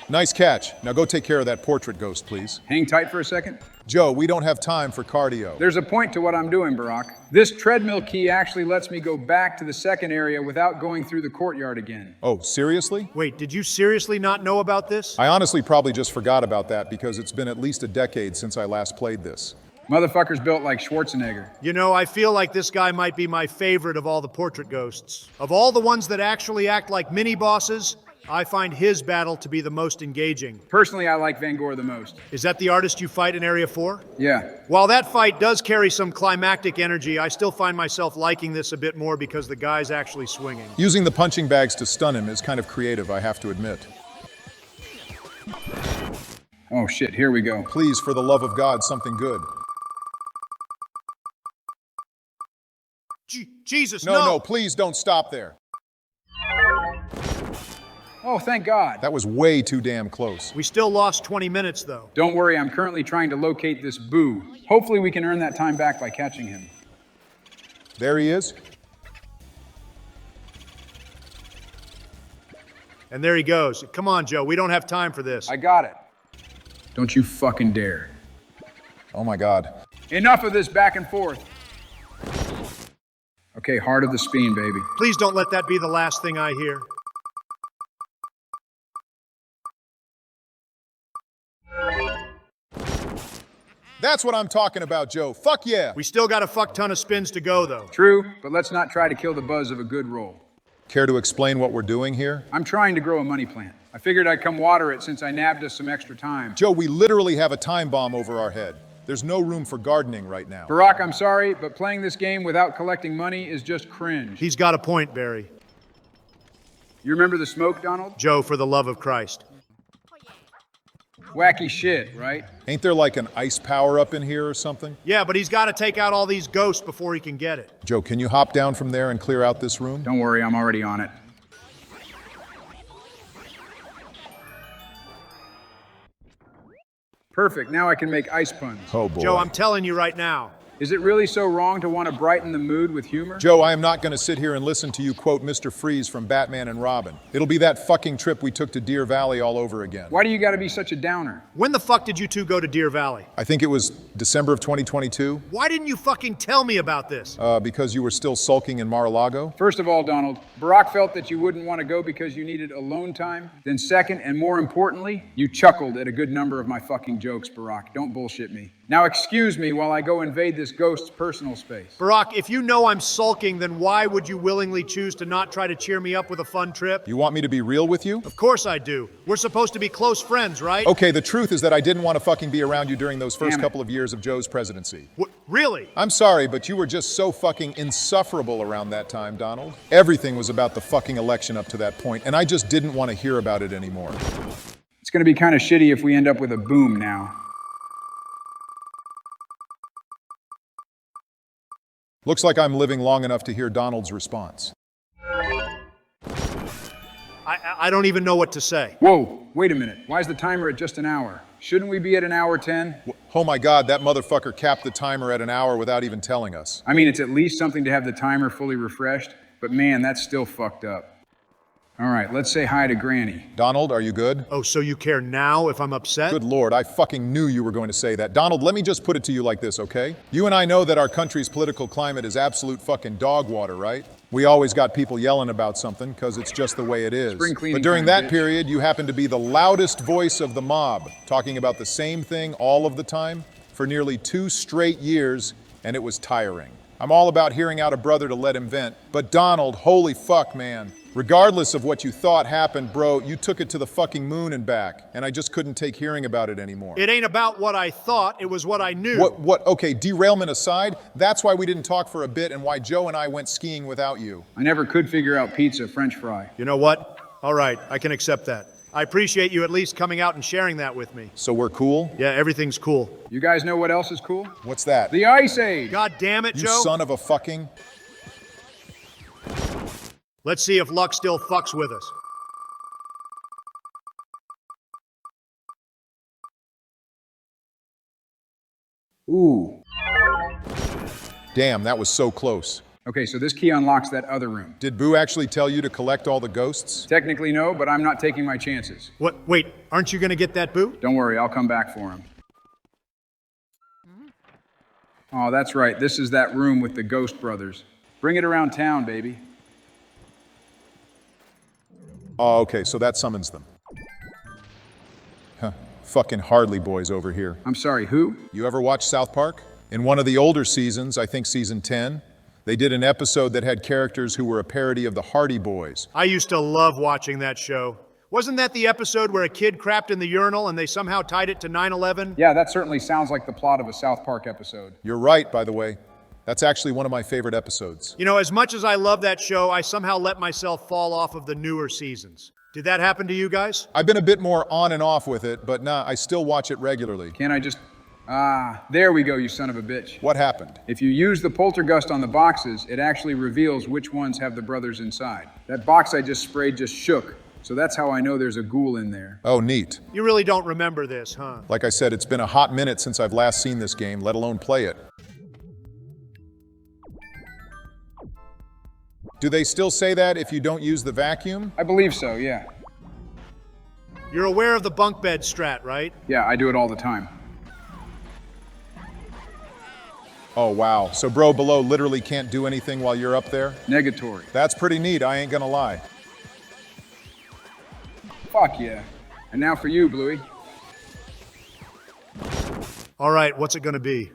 Nice catch. Now go take care of that portrait ghost, please. Hang tight for a second. Joe, we don't have time for cardio. There's a point to what I'm doing, Barack. This treadmill key actually lets me go back to the second area without going through the courtyard again. Oh, seriously? Wait, did you seriously not know about this? I honestly probably just forgot about that because it's been at least a decade since I last played this. Motherfucker's built like Schwarzenegger. You know, I feel like this guy might be my favorite of all the portrait ghosts. Of all the ones that actually act like mini-bosses, I find his battle to be the most engaging. Personally, I like Van Gore the most. Is that the artist you fight in Area 4? Yeah. While that fight does carry some climactic energy, I still find myself liking this a bit more because the guy's actually swinging. Using the punching bags to stun him is kind of creative, I have to admit. Oh shit, here we go. Please, for the love of God, something good. Jesus, No, please don't stop there. Oh, thank God. That was way too damn close. We still lost 20 minutes, though. Don't worry, I'm currently trying to locate this Boo. Hopefully we can earn that time back by catching him. There he is. And there he goes. Come on, Joe, we don't have time for this. I got it. Don't you fucking dare. Oh my God. Enough of this back and forth. Okay, heart of the speen, baby. Please don't let that be the last thing I hear. That's what I'm talking about, Joe. Fuck yeah. We still got a fuck ton of spins to go, though. True, but let's not try to kill the buzz of a good roll. Care to explain what we're doing here? I'm trying to grow a money plant. I figured I'd come water it since I nabbed us some extra time. Joe, we literally have a time bomb over our head. There's no room for gardening right now. Barack, I'm sorry, but playing this game without collecting money is just cringe. He's got a point, Barry. You remember the smoke, Donald? Joe, for the love of Christ. Wacky shit, right? Ain't there like an ice power up in here or something? Yeah, but he's got to take out all these ghosts before he can get it. Joe, can you hop down from there and clear out this room? Don't worry, I'm already on it. Perfect, now I can make ice puns. Oh boy. Joe, I'm telling you right now, Is it really so wrong to want to brighten the mood with humor? Joe, I am not going to sit here and listen to you quote Mr. Freeze from Batman and Robin. It'll be that fucking trip we took to Deer Valley all over again. Why do you gotta be such a downer? When the fuck did you two go to Deer Valley? I think it was December of 2022. Why didn't you fucking tell me about this? Because you were still sulking in Mar-a-Lago. First of all, Donald, Barack felt that you wouldn't want to go because you needed alone time. Then second, and more importantly, you chuckled at a good number of my fucking jokes, Barack. Don't bullshit me. Now excuse me while I go invade this ghost's personal space. Barack, if you know I'm sulking, then why would you willingly choose to not try to cheer me up with a fun trip? You want me to be real with you? Of course I do. We're supposed to be close friends, right? Okay, the truth is that I didn't want to fucking be around you during those first couple of years of Joe's presidency. Really? I'm sorry, but you were just so fucking insufferable around that time, Donald. Everything was about the fucking election up to that point, and I just didn't want to hear about it anymore. It's gonna be kind of shitty if we end up with a boom now. Looks like I'm living long enough to hear Donald's response. I don't even know what to say. Whoa, wait a minute. Why is the timer at just an hour? Shouldn't we be at an hour 10? Oh my God, that motherfucker capped the timer at an hour without even telling us. I mean, it's at least something to have the timer fully refreshed, but man, that's still fucked up. All right, let's say hi to Granny. Donald, are you good? Oh, so you care now if I'm upset? Good Lord, I fucking knew you were going to say that. Donald, let me just put it to you like this, okay? You and I know that our country's political climate is absolute fucking dog water, right? We always got people yelling about something because it's just the way it is. Spring cleaning But during time, that bitch. period, you happened to be the loudest voice of the mob, talking about the same thing all of the time for nearly 2 straight years, and it was tiring. I'm all about hearing out a brother to let him vent, but Donald, holy fuck, man. Regardless of what you thought happened, bro, you took it to the fucking moon and back, and I just couldn't take hearing about it anymore. It ain't about what I thought, it was what I knew. Okay, derailment aside, that's why we didn't talk for a bit and why Joe and I went skiing without you. I never could figure out pizza, French fry. You know what? All right, I can accept that. I appreciate you at least coming out and sharing that with me. So we're cool? Yeah, everything's cool. You guys know what else is cool? What's that? The Ice Age! God damn it, You Joe. son of a fucking... Let's see if luck still fucks with us. Ooh. Damn, that was so close. Okay, so this key unlocks that other room. Did Boo actually tell you to collect all the ghosts? Technically no, but I'm not taking my chances. What? Wait, aren't you gonna get that boo? Don't worry, I'll come back for him. Oh, that's right, this is that room with the Ghost Brothers. Bring it around town, baby. Oh, okay, so that summons them. Huh. Fucking Hardly boys over here. I'm sorry, who? You ever watch South Park? In one of the older seasons, I think season 10, they did an episode that had characters who were a parody of the Hardy Boys. I used to love watching that show. Wasn't that the episode where a kid crapped in the urinal and they somehow tied it to 9/11? Yeah, that certainly sounds like the plot of a South Park episode. You're right, by the way. That's actually one of my favorite episodes. You know, as much as I love that show, I somehow let myself fall off of the newer seasons. Did that happen to you guys? I've been a bit more on and off with it, but nah, I still watch it regularly. Can't I just... Ah, there we go, you son of a bitch. What happened? If you use the poltergust on the boxes, it actually reveals which ones have the brothers inside. That box I just sprayed just shook, so that's how I know there's a ghoul in there. Oh, neat. You really don't remember this, huh? Like I said, it's been a hot minute since I've last seen this game, let alone play it. Do they still say that if you don't use the vacuum? I believe so, yeah. You're aware of the bunk bed strat, right? Yeah, I do it all the time. Oh, wow. So bro below literally can't do anything while you're up there? Negatory. That's pretty neat, I ain't gonna lie. Fuck yeah. And now for you, Bluey. All right, what's it gonna be?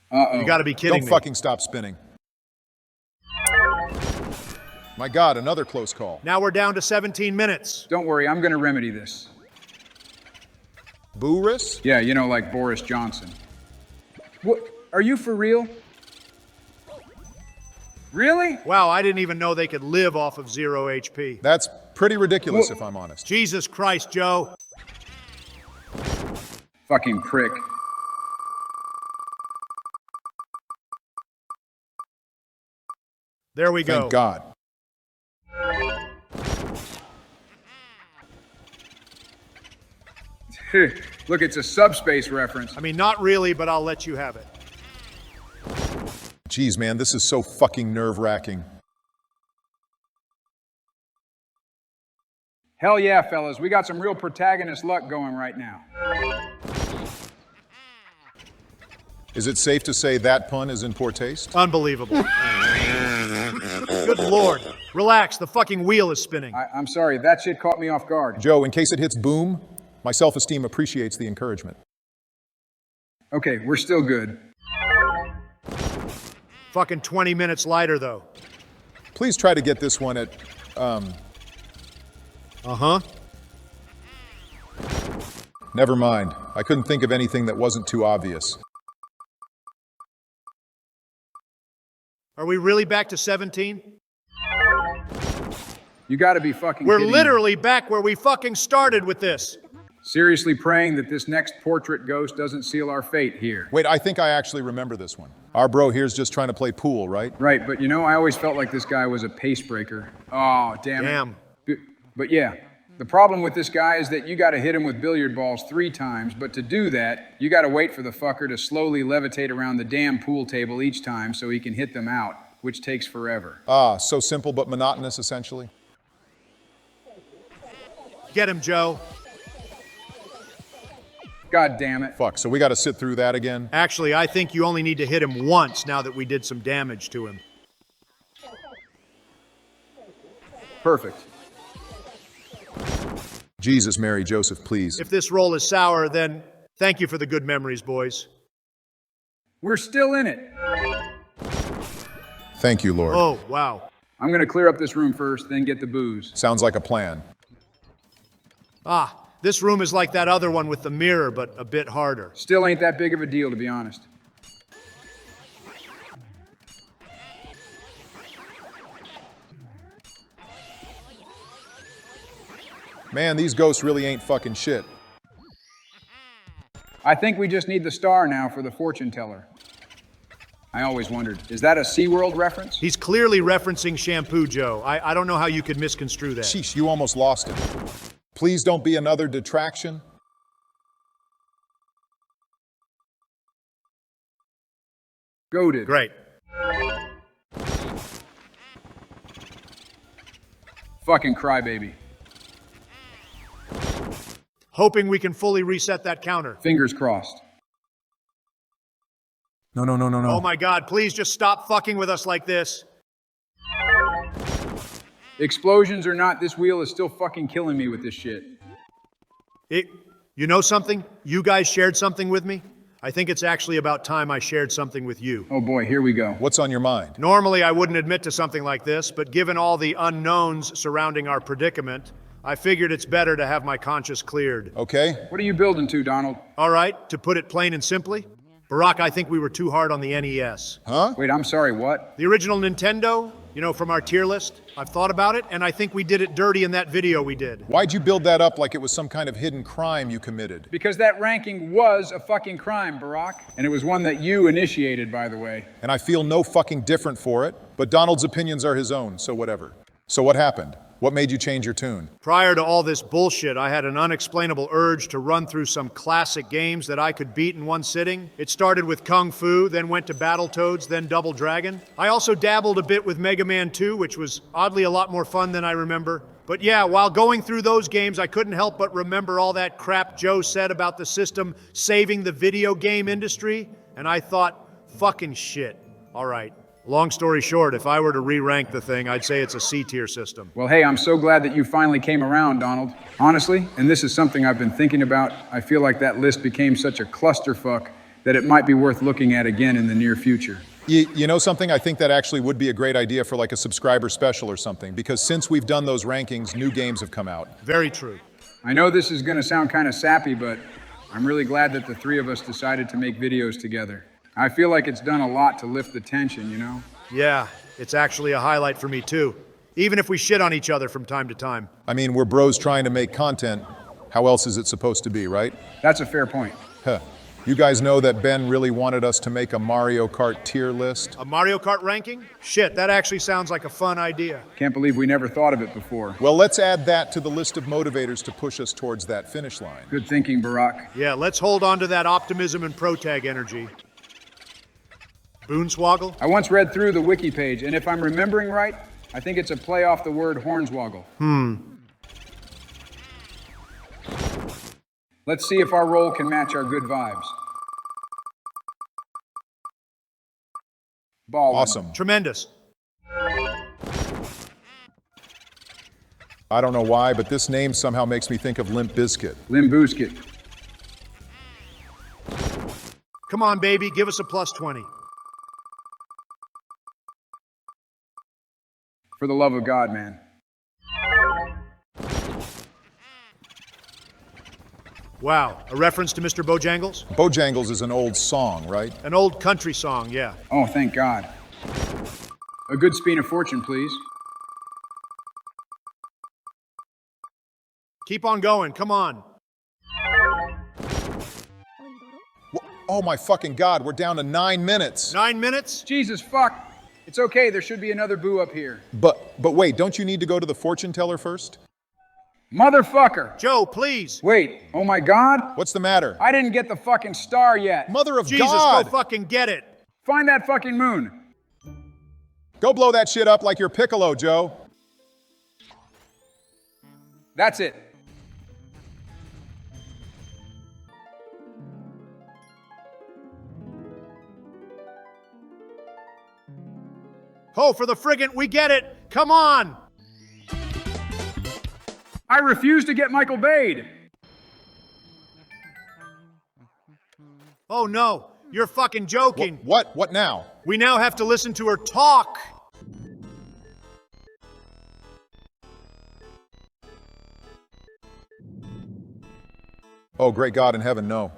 Uh-oh. You gotta be kidding me. Don't fucking stop spinning. My God, another close call. Now we're down to 17 minutes. Don't worry, I'm gonna remedy this. Boo-ris? Yeah, you know, like Boris Johnson. What? Are you for real? Really? Wow, I didn't even know they could live off of 0 HP. That's pretty ridiculous, if I'm honest. Jesus Christ, Joe. Fucking prick. There we go. Thank God. Look, it's a subspace reference. I mean, not really, but I'll let you have it. Jeez, man, this is so fucking nerve-wracking. Hell yeah, fellas, we got some real protagonist luck going right now. Is it safe to say that pun is in poor taste? Unbelievable. Good Lord. Relax, the fucking wheel is spinning. I'm sorry, that shit caught me off guard. Joe, in case it hits boom, my self-esteem appreciates the encouragement. Okay, we're still good. Fucking 20 minutes lighter, though. Please try to get this one at, Uh-huh. Never mind. I couldn't think of anything that wasn't too obvious. Are we really back to 17? You gotta be fucking We're kidding literally back where we fucking started with this. me. Seriously praying that this next portrait ghost doesn't seal our fate here. Wait, I think I actually remember this one. Our bro here's just trying to play pool, right? Right, but you know, I always felt like this guy was a pace breaker. Oh, damn it. But yeah, the problem with this guy is that you gotta hit him with billiard balls 3 times, but to do that, you gotta wait for the fucker to slowly levitate around the damn pool table each time so he can hit them out, which takes forever. Ah, so simple but monotonous, essentially. Get him, Joe. God damn it. Fuck, so we gotta sit through that again? Actually, I think you only need to hit him once now that we did some damage to him. Perfect. Jesus, Mary, Joseph, please. If this roll is sour, then thank you for the good memories, boys. We're still in it. Thank you, Lord. Oh, wow. I'm gonna clear up this room first, then get the booze. Sounds like a plan. Ah, this room is like that other one with the mirror, but a bit harder. Still ain't that big of a deal, to be honest. Man, these ghosts really ain't fucking shit. I think we just need the star now for the fortune teller. I always wondered, is that a SeaWorld reference? He's clearly referencing shampoo, Joe. I don't know how you could misconstrue that. Sheesh, you almost lost it. Please don't be another detraction. Goated. Great. Fucking crybaby. Hoping we can fully reset that counter. Fingers crossed. No. Oh my God, please just stop fucking with us like this. Explosions or not, this wheel is still fucking killing me with this shit. You know something? You guys shared something with me? I think it's actually about time I shared something with you. Oh boy, here we go. What's on your mind? Normally I wouldn't admit to something like this, but given all the unknowns surrounding our predicament, I figured it's better to have my conscience cleared. Okay. What are you building to, Donald? All right, to put it plain and simply, Barack, I think we were too hard on the NES. Huh? Wait, I'm sorry, what? The original Nintendo, you know, from our tier list. I've thought about it, and I think we did it dirty in that video we did. Why'd you build that up like it was some kind of hidden crime you committed? Because that ranking was a fucking crime, Barack. And it was one that you initiated, by the way. And I feel no fucking different for it, but Donald's opinions are his own, so whatever. So what happened? What made you change your tune? Prior to all this bullshit, I had an unexplainable urge to run through some classic games that I could beat in one sitting. It started with Kung Fu, then went to Battletoads, then Double Dragon. I also dabbled a bit with Mega Man 2, which was oddly a lot more fun than I remember. But yeah, while going through those games, I couldn't help but remember all that crap Joe said about the system saving the video game industry, and I thought, fucking shit. All right. Long story short, if I were to re-rank the thing, I'd say it's a C-tier system. Well, hey, I'm so glad that you finally came around, Donald. Honestly, and this is something I've been thinking about, I feel like that list became such a clusterfuck that it might be worth looking at again in the near future. You know something? I think that actually would be a great idea for like a subscriber special or something, because since we've done those rankings, new games have come out. Very true. I know this is gonna sound kind of sappy, but I'm really glad that the 3 of us decided to make videos together. I feel like it's done a lot to lift the tension, you know? Yeah, it's actually a highlight for me too. Even if we shit on each other from time to time. I mean, we're bros trying to make content. How else is it supposed to be, right? That's a fair point. Huh. You guys know that Ben really wanted us to make a Mario Kart tier list? A Mario Kart ranking? Shit, that actually sounds like a fun idea. Can't believe we never thought of it before. Well, let's add that to the list of motivators to push us towards that finish line. Good thinking, Barack. Yeah, let's hold on to that optimism and protag energy. Boonswoggle? I once read through the wiki page, and if I'm remembering right, I think it's a play off the word hornswoggle. Let's see if our role can match our good vibes. Ball. Awesome. Tremendous. I don't know why, but this name somehow makes me think of Limp Bizkit. Limboosket. Come on, baby, give us a plus 20. For the love of God, man. Wow, a reference to Mr. Bojangles? Bojangles is an old song, right? An old country song, yeah. Oh, thank God. A good spin of fortune, please. Keep on going, come on. Oh my fucking God, we're down to 9 minutes. 9 minutes? Jesus fuck. It's okay, there should be another boo up here. But wait, don't you need to go to the fortune teller first? Motherfucker! Joe, please! Wait, oh my God? What's the matter? I didn't get the fucking star yet. Mother of Jesus, God! go fucking get it! Find that fucking moon. Go blow that shit up like you're Piccolo, Joe. That's it. Oh, for the friggin', we get it! Come on! I refuse to get Michael Bayed. Oh no, you're fucking joking. What? What now? We now have to listen to her talk. Oh, great God in heaven, no.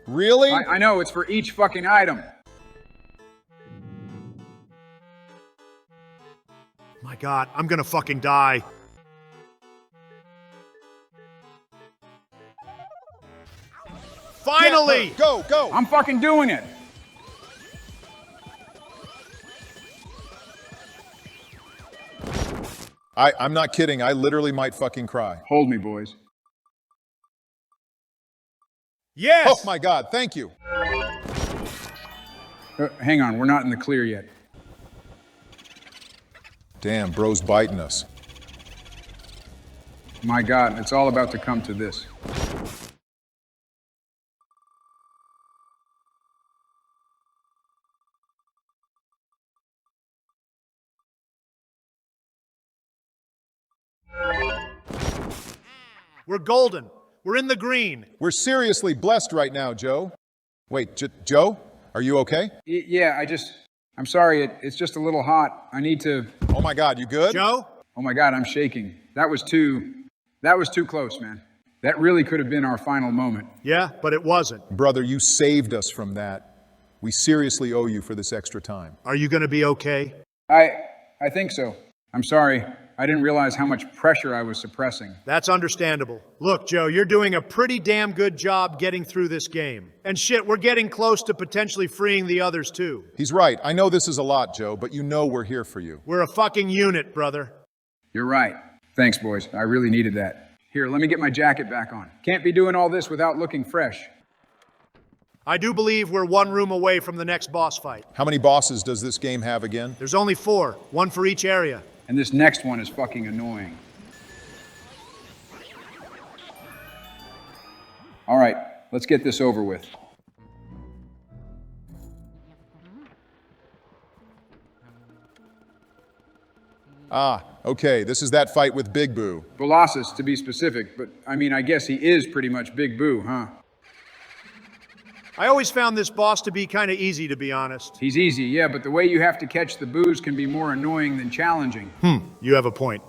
Really? I know, it's for each fucking item. My God, I'm gonna fucking die. Finally! Go, go! I'm fucking doing it. I'm not kidding. I literally might fucking cry. Hold me, boys. Yes! Oh my God, thank you. Hang on, we're not in the clear yet. Damn, bro's biting us. My God, it's all about to come to this. We're golden. We're in the green. We're seriously blessed right now, Joe. Wait, Joe? Are you okay? Yeah, I'm sorry, it's just a little hot. I need to... Oh my God, you good? Joe? Oh my God, I'm shaking. That was too close, man. That really could have been our final moment. Yeah, but it wasn't. Brother, you saved us from that. We seriously owe you for this extra time. Are you gonna be okay? I think so. I'm sorry. I didn't realize how much pressure I was suppressing. That's understandable. Look, Joe, you're doing a pretty damn good job getting through this game. And shit, we're getting close to potentially freeing the others too. He's right. I know this is a lot, Joe, but you know we're here for you. We're a fucking unit, brother. You're right. Thanks, boys. I really needed that. Here, let me get my jacket back on. Can't be doing all this without looking fresh. I do believe we're one room away from the next boss fight. How many bosses does this game have again? There's only 4, one for each area. And this next one is fucking annoying. All right, let's get this over with. Ah, okay, this is that fight with Big Boo. Colossus, to be specific, but I mean, I guess he is pretty much Big Boo, huh? I always found this boss to be kind of easy, to be honest. He's easy, yeah, but the way you have to catch the boos can be more annoying than challenging. You have a point.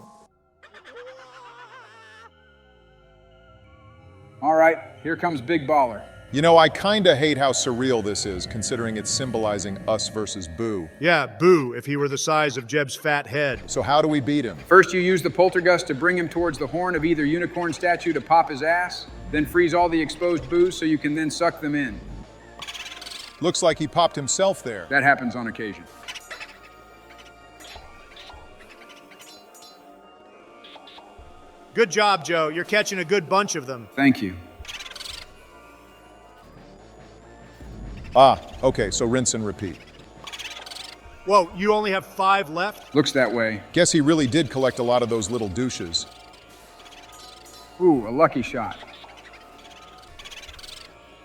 All right, here comes Big Baller. You know, I kinda hate how surreal this is, considering it's symbolizing us versus Boo. Yeah, Boo, if he were the size of Jeb's fat head. So how do we beat him? First, you use the poltergust to bring him towards the horn of either unicorn statue to pop his ass, then freeze all the exposed boos so you can then suck them in. Looks like he popped himself there. That happens on occasion. Good job, Joe. You're catching a good bunch of them. Thank you. Ah, okay, so rinse and repeat. Whoa, you only have 5 left? Looks that way. Guess he really did collect a lot of those little douches. Ooh, a lucky shot.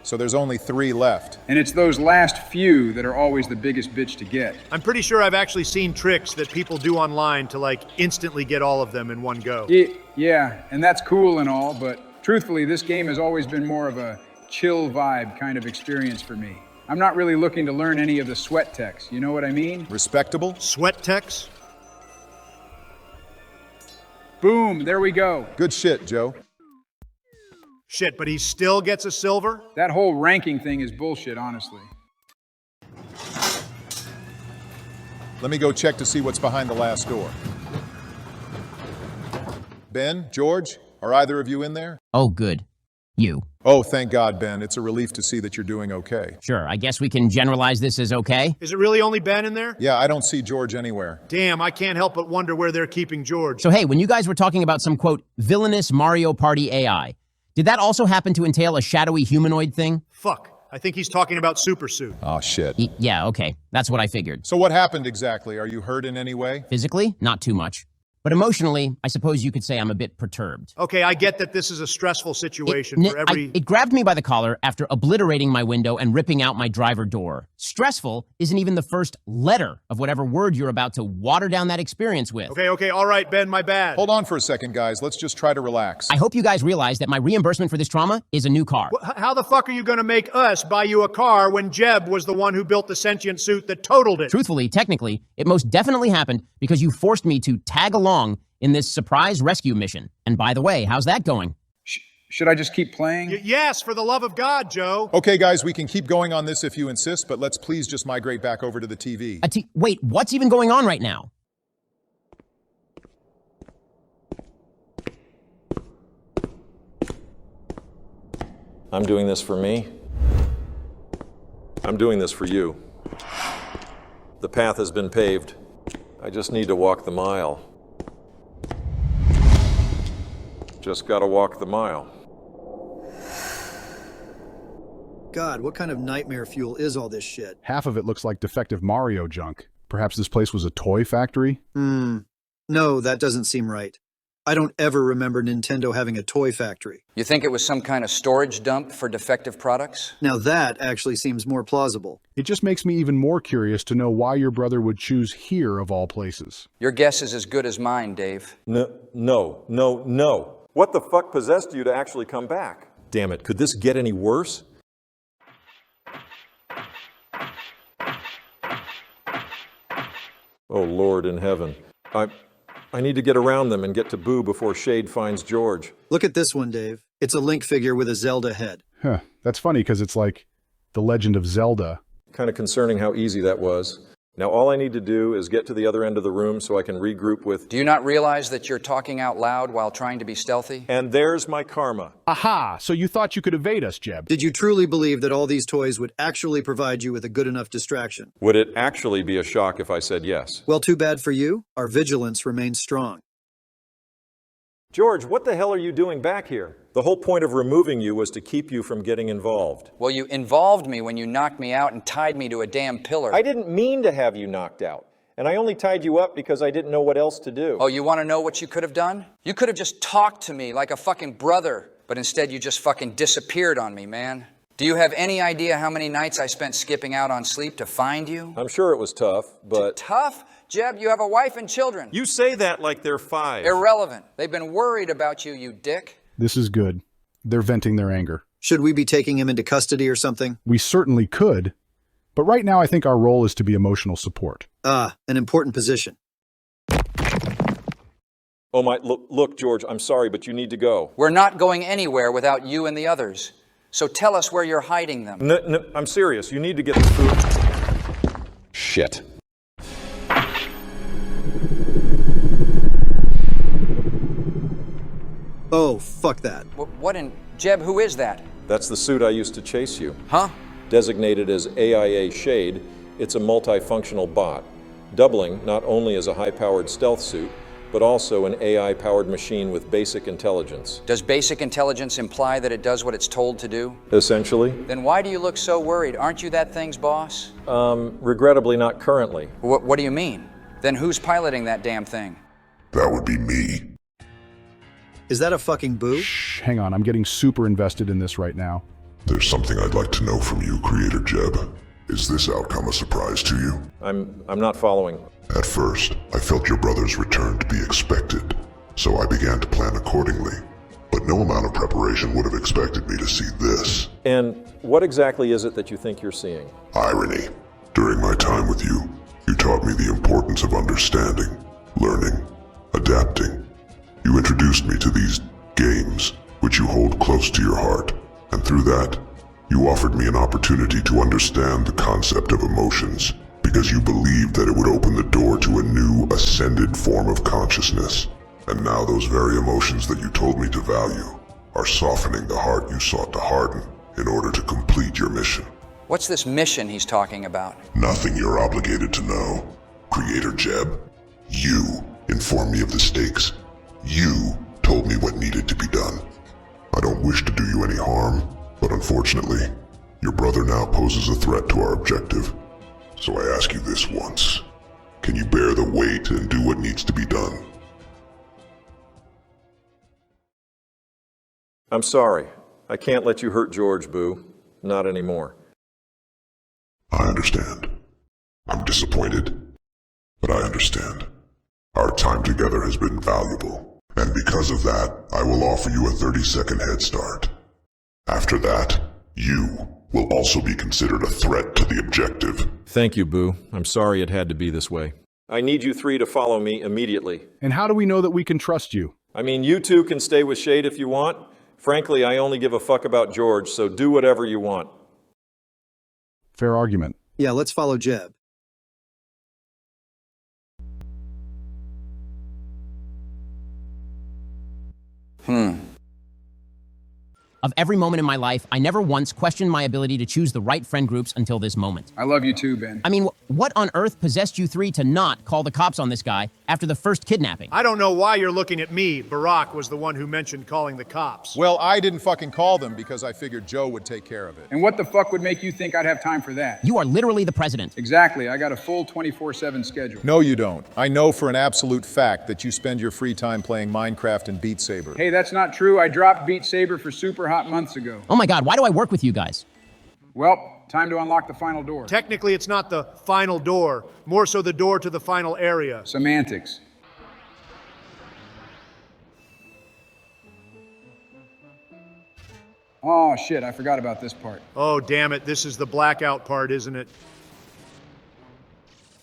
So there's only 3 left. And it's those last few that are always the biggest bitch to get. I'm pretty sure I've actually seen tricks that people do online to, like, instantly get all of them in one go. Yeah, and that's cool and all, but truthfully, this game has always been more of a chill vibe kind of experience for me. I'm not really looking to learn any of the sweat techs, you know what I mean? Respectable? Sweat techs? Boom, there we go. Good shit, Joe. Shit, but he still gets a silver? That whole ranking thing is bullshit, honestly. Let me go check to see what's behind the last door. Ben, George, are either of you in there? Oh, good. You. Oh, thank God, Ben. It's a relief to see that you're doing okay. Sure, I guess we can generalize this as okay. Is it really only Ben in there? Yeah, I don't see George anywhere. Damn, I can't help but wonder where they're keeping George. So hey, when you guys were talking about some, quote, villainous Mario Party AI, did that also happen to entail a shadowy humanoid thing? Fuck, I think he's talking about Super Suit. Oh, shit. Yeah, okay, that's what I figured. So what happened exactly? Are you hurt in any way? Physically, not too much. But emotionally, I suppose you could say I'm a bit perturbed. Okay, I get that this is a stressful situation for every... It grabbed me by the collar after obliterating my window and ripping out my driver door. Stressful isn't even the first letter of whatever word you're about to water down that experience with. Okay, all right, Ben, my bad. Hold on for a second, guys. Let's just try to relax. I hope you guys realize that my reimbursement for this trauma is a new car. How the fuck are you gonna make us buy you a car when Jeb was the one who built the sentient suit that totaled it? Truthfully, technically, it most definitely happened because you forced me to tag along in this surprise rescue mission. And by the way, how's that going? Should I just keep playing? Yes, for the love of God, Joe. Okay, guys, we can keep going on this if you insist, but let's please just migrate back over to the TV. Wait, what's even going on right now? I'm doing this for me. I'm doing this for you. The path has been paved. I just need to walk the mile. Just gotta walk the mile. God, what kind of nightmare fuel is all this shit? Half of it looks like defective Mario junk. Perhaps this place was a toy factory? No, that doesn't seem right. I don't ever remember Nintendo having a toy factory. You think it was some kind of storage dump for defective products? Now that actually seems more plausible. It just makes me even more curious to know why your brother would choose here of all places. Your guess is as good as mine, Dave. No. What the fuck possessed you to actually come back? Damn it, could this get any worse? Oh, Lord in heaven. I need to get around them and get to Boo before Shade finds George. Look at this one, Dave. It's a Link figure with a Zelda head. Huh, that's funny because it's like The Legend of Zelda. Kind of concerning how easy that was. Now all I need to do is get to the other end of the room so I can regroup with... Do you not realize that you're talking out loud while trying to be stealthy? And there's my karma. Aha! So you thought you could evade us, Jeb. Did you truly believe that all these toys would actually provide you with a good enough distraction? Would it actually be a shock if I said yes? Well, too bad for you. Our vigilance remains strong. George, what the hell are you doing back here? The whole point of removing you was to keep you from getting involved. Well, you involved me when you knocked me out and tied me to a damn pillar. I didn't mean to have you knocked out. And I only tied you up because I didn't know what else to do. Oh, you want to know what you could have done? You could have just talked to me like a fucking brother. But instead you just fucking disappeared on me, man. Do you have any idea how many nights I spent skipping out on sleep to find you? I'm sure it was tough, but... Tough? Jeb, you have a wife and children. You say that like they're 5. Irrelevant. They've been worried about you, you dick. This is good. They're venting their anger. Should we be taking him into custody or something? We certainly could, but right now I think our role is to be emotional support. Ah, an important position. Oh my, look, George, I'm sorry, but you need to go. We're not going anywhere without you and the others. So tell us where you're hiding them. No, I'm serious. You need to get the food. Shit. Oh, fuck that. What in... Jeb, who is that? That's the suit I used to chase you. Huh? Designated as AIA Shade, it's a multifunctional bot, doubling not only as a high-powered stealth suit, but also an AI-powered machine with basic intelligence. Does basic intelligence imply that it does what it's told to do? Essentially. Then why do you look so worried? Aren't you that thing's boss? Regrettably not currently. What do you mean? Then who's piloting that damn thing? That would be me. Is that a fucking boo? Shh, hang on, I'm getting super invested in this right now. There's something I'd like to know from you, Creator Jeb. Is this outcome a surprise to you? I'm not following. At first, I felt your brother's return to be expected, so I began to plan accordingly. But no amount of preparation would have expected me to see this. And what exactly is it that you think you're seeing? Irony. During my time with you, you taught me the importance of understanding, learning, adapting. You introduced me to these games, which you hold close to your heart, and through that, you offered me an opportunity to understand the concept of emotions, because you believed that it would open the door to a new, ascended form of consciousness. And now those very emotions that you told me to value are softening the heart you sought to harden in order to complete your mission. What's this mission he's talking about? Nothing you're obligated to know. Creator Jeb, you informed me of the stakes. You told me what needed to be done. I don't wish to do you any harm, but unfortunately, your brother now poses a threat to our objective. So I ask you this once. Can you bear the weight and do what needs to be done? I'm sorry. I can't let you hurt George, Boo. Not anymore. I understand. I'm disappointed, but I understand. Our time together has been valuable. And because of that, I will offer you a 30-second head start. After that, you will also be considered a threat to the objective. Thank you, Boo. I'm sorry it had to be this way. I need you three to follow me immediately. And how do we know that we can trust you? I mean, you two can stay with Shade if you want. Frankly, I only give a fuck about George, so do whatever you want. Fair argument. Yeah, let's follow Jeb. Of every moment in my life, I never once questioned my ability to choose the right friend groups until this moment. I love you too, Ben. I mean, what on earth possessed you three to not call the cops on this guy after the first kidnapping? I don't know why you're looking at me. Barack was the one who mentioned calling the cops. Well, I didn't fucking call them because I figured Joe would take care of it. And what the fuck would make you think I'd have time for that? You are literally the president. Exactly. I got a full 24/7 schedule. No, you don't. I know for an absolute fact that you spend your free time playing Minecraft and Beat Saber. Hey, that's not true. I dropped Beat Saber for super hot months ago. Oh my God, why do I work with you guys? Well, time to unlock the final door. Technically, it's not the final door, more so the door to the final area. Semantics. Oh shit, I forgot about this part. Oh, damn it, this is the blackout part, isn't it?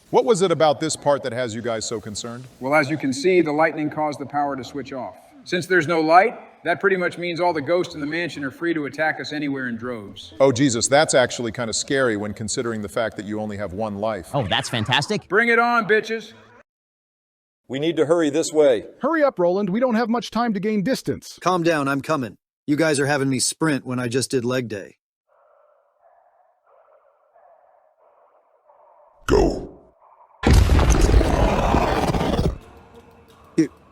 What was it about this part that has you guys so concerned? Well, as you can see, the lightning caused the power to switch off. Since there's no light, that pretty much means all the ghosts in the mansion are free to attack us anywhere in droves. Oh, Jesus, that's actually kind of scary when considering the fact that you only have one life. Oh, that's fantastic. Bring it on, bitches. We need to hurry this way. Hurry up, Roland. We don't have much time to gain distance. Calm down, I'm coming. You guys are having me sprint when I just did leg day. Go.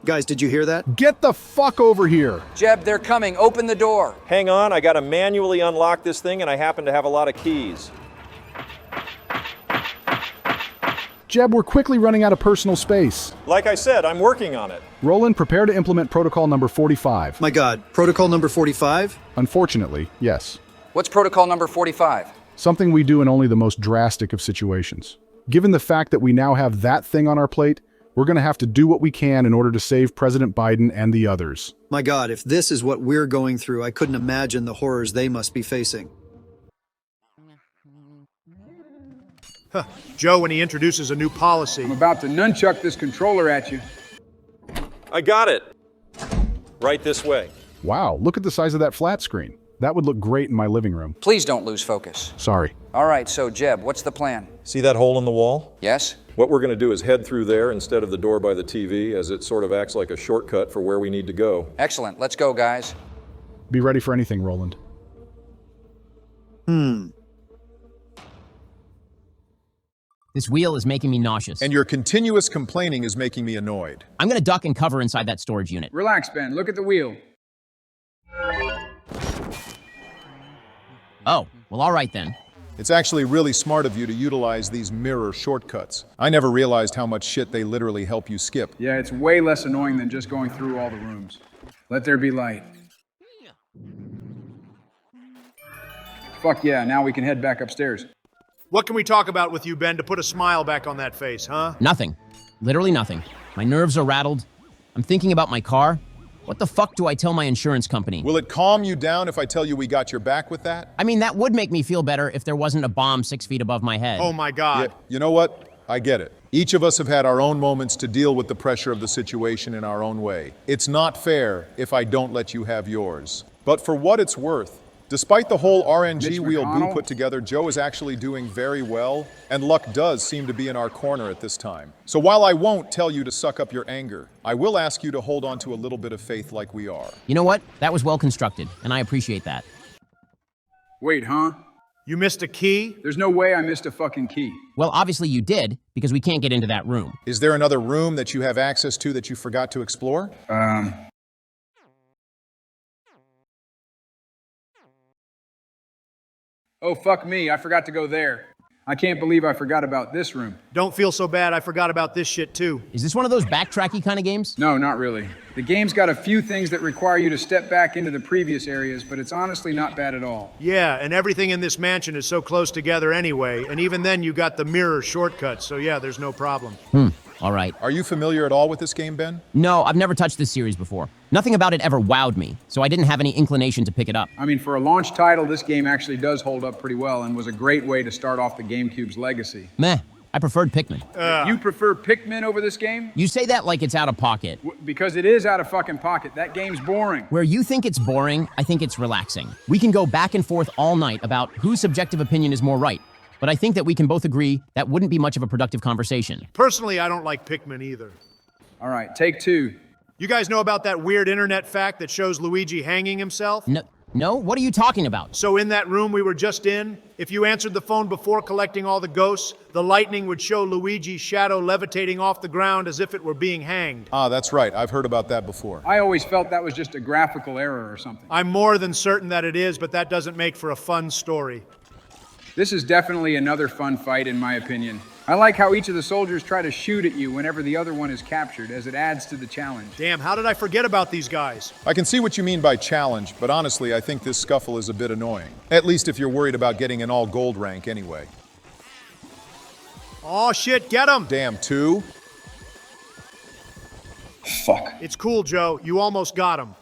Guys, did you hear that? Get the fuck over here. Jeb, they're coming. Open the door. Hang on, I gotta manually unlock this thing and I happen to have a lot of keys. Jeb, we're quickly running out of personal space. Like I said, I'm working on it. Roland, prepare to implement protocol number 45. My God, protocol number 45? Unfortunately, yes. What's protocol number 45? Something we do in only the most drastic of situations. Given the fact that we now have that thing on our plate, we're going to have to do what we can in order to save President Biden and the others. My God, if this is what we're going through, I couldn't imagine the horrors they must be facing. Huh. Joe, when he introduces a new policy. I'm about to nunchuck this controller at you. I got it. Right this way. Wow, look at the size of that flat screen. That would look great in my living room. Please don't lose focus. Sorry. All right, so Jeb, what's the plan? See that hole in the wall? Yes? What we're going to do is head through there instead of the door by the TV, as it sort of acts like a shortcut for where we need to go. Excellent. Let's go, guys. Be ready for anything, Roland. This wheel is making me nauseous. And your continuous complaining is making me annoyed. I'm gonna duck and cover inside that storage unit. Relax, Ben. Look at the wheel. Oh, well, all right then. It's actually really smart of you to utilize these mirror shortcuts. I never realized how much shit they literally help you skip. Yeah, it's way less annoying than just going through all the rooms. Let there be light. Fuck yeah, now we can head back upstairs. What can we talk about with you, Ben, to put a smile back on that face, huh? Nothing. Literally nothing. My nerves are rattled. I'm thinking about my car. What the fuck do I tell my insurance company? Will it calm you down if I tell you we got your back with that? I mean, that would make me feel better if there wasn't a bomb 6 feet above my head. Oh my God. Yeah, you know what? I get it. Each of us have had our own moments to deal with the pressure of the situation in our own way. It's not fair if I don't let you have yours. But for what it's worth, despite the whole RNG Mitch wheel boo McConnell? put together, Joe is actually doing very well, and luck does seem to be in our corner at this time. So while I won't tell you to suck up your anger, I will ask you to hold on to a little bit of faith like we are. You know what? That was well constructed, and I appreciate that. Wait, huh? You missed a key? There's no way I missed a fucking key. Well, obviously you did, because we can't get into that room. Is there another room that you have access to that you forgot to explore? Oh, fuck me, I forgot to go there. I can't believe I forgot about this room. Don't feel so bad, I forgot about this shit too. Is this one of those backtracky kind of games? No, not really. The game's got a few things that require you to step back into the previous areas, but it's honestly not bad at all. Yeah, and everything in this mansion is so close together anyway, and even then you got the mirror shortcut, so yeah, there's no problem. All right. Are you familiar at all with this game, Ben? No, I've never touched this series before. Nothing about it ever wowed me, so I didn't have any inclination to pick it up. I mean, for a launch title, this game actually does hold up pretty well and was a great way to start off the GameCube's legacy. Meh. I preferred Pikmin. You prefer Pikmin over this game? You say that like it's out of pocket. Because it is out of fucking pocket. That game's boring. Where you think it's boring, I think it's relaxing. We can go back and forth all night about whose subjective opinion is more right. But I think that we can both agree that wouldn't be much of a productive conversation. Personally, I don't like Pikmin either. All right, take two. You guys know about that weird internet fact that shows Luigi hanging himself? No? What are you talking about? So in that room we were just in, if you answered the phone before collecting all the ghosts, the lightning would show Luigi's shadow levitating off the ground as if it were being hanged. Ah, that's right. I've heard about that before. I always felt that was just a graphical error or something. I'm more than certain that it is, but that doesn't make for a fun story. This is definitely another fun fight, in my opinion. I like how each of the soldiers try to shoot at you whenever the other one is captured, as it adds to the challenge. Damn, how did I forget about these guys? I can see what you mean by challenge, but honestly, I think this scuffle is a bit annoying. At least if you're worried about getting an all-gold rank anyway. Oh shit, get him! Damn, two? Fuck. It's cool, Joe. You almost got him.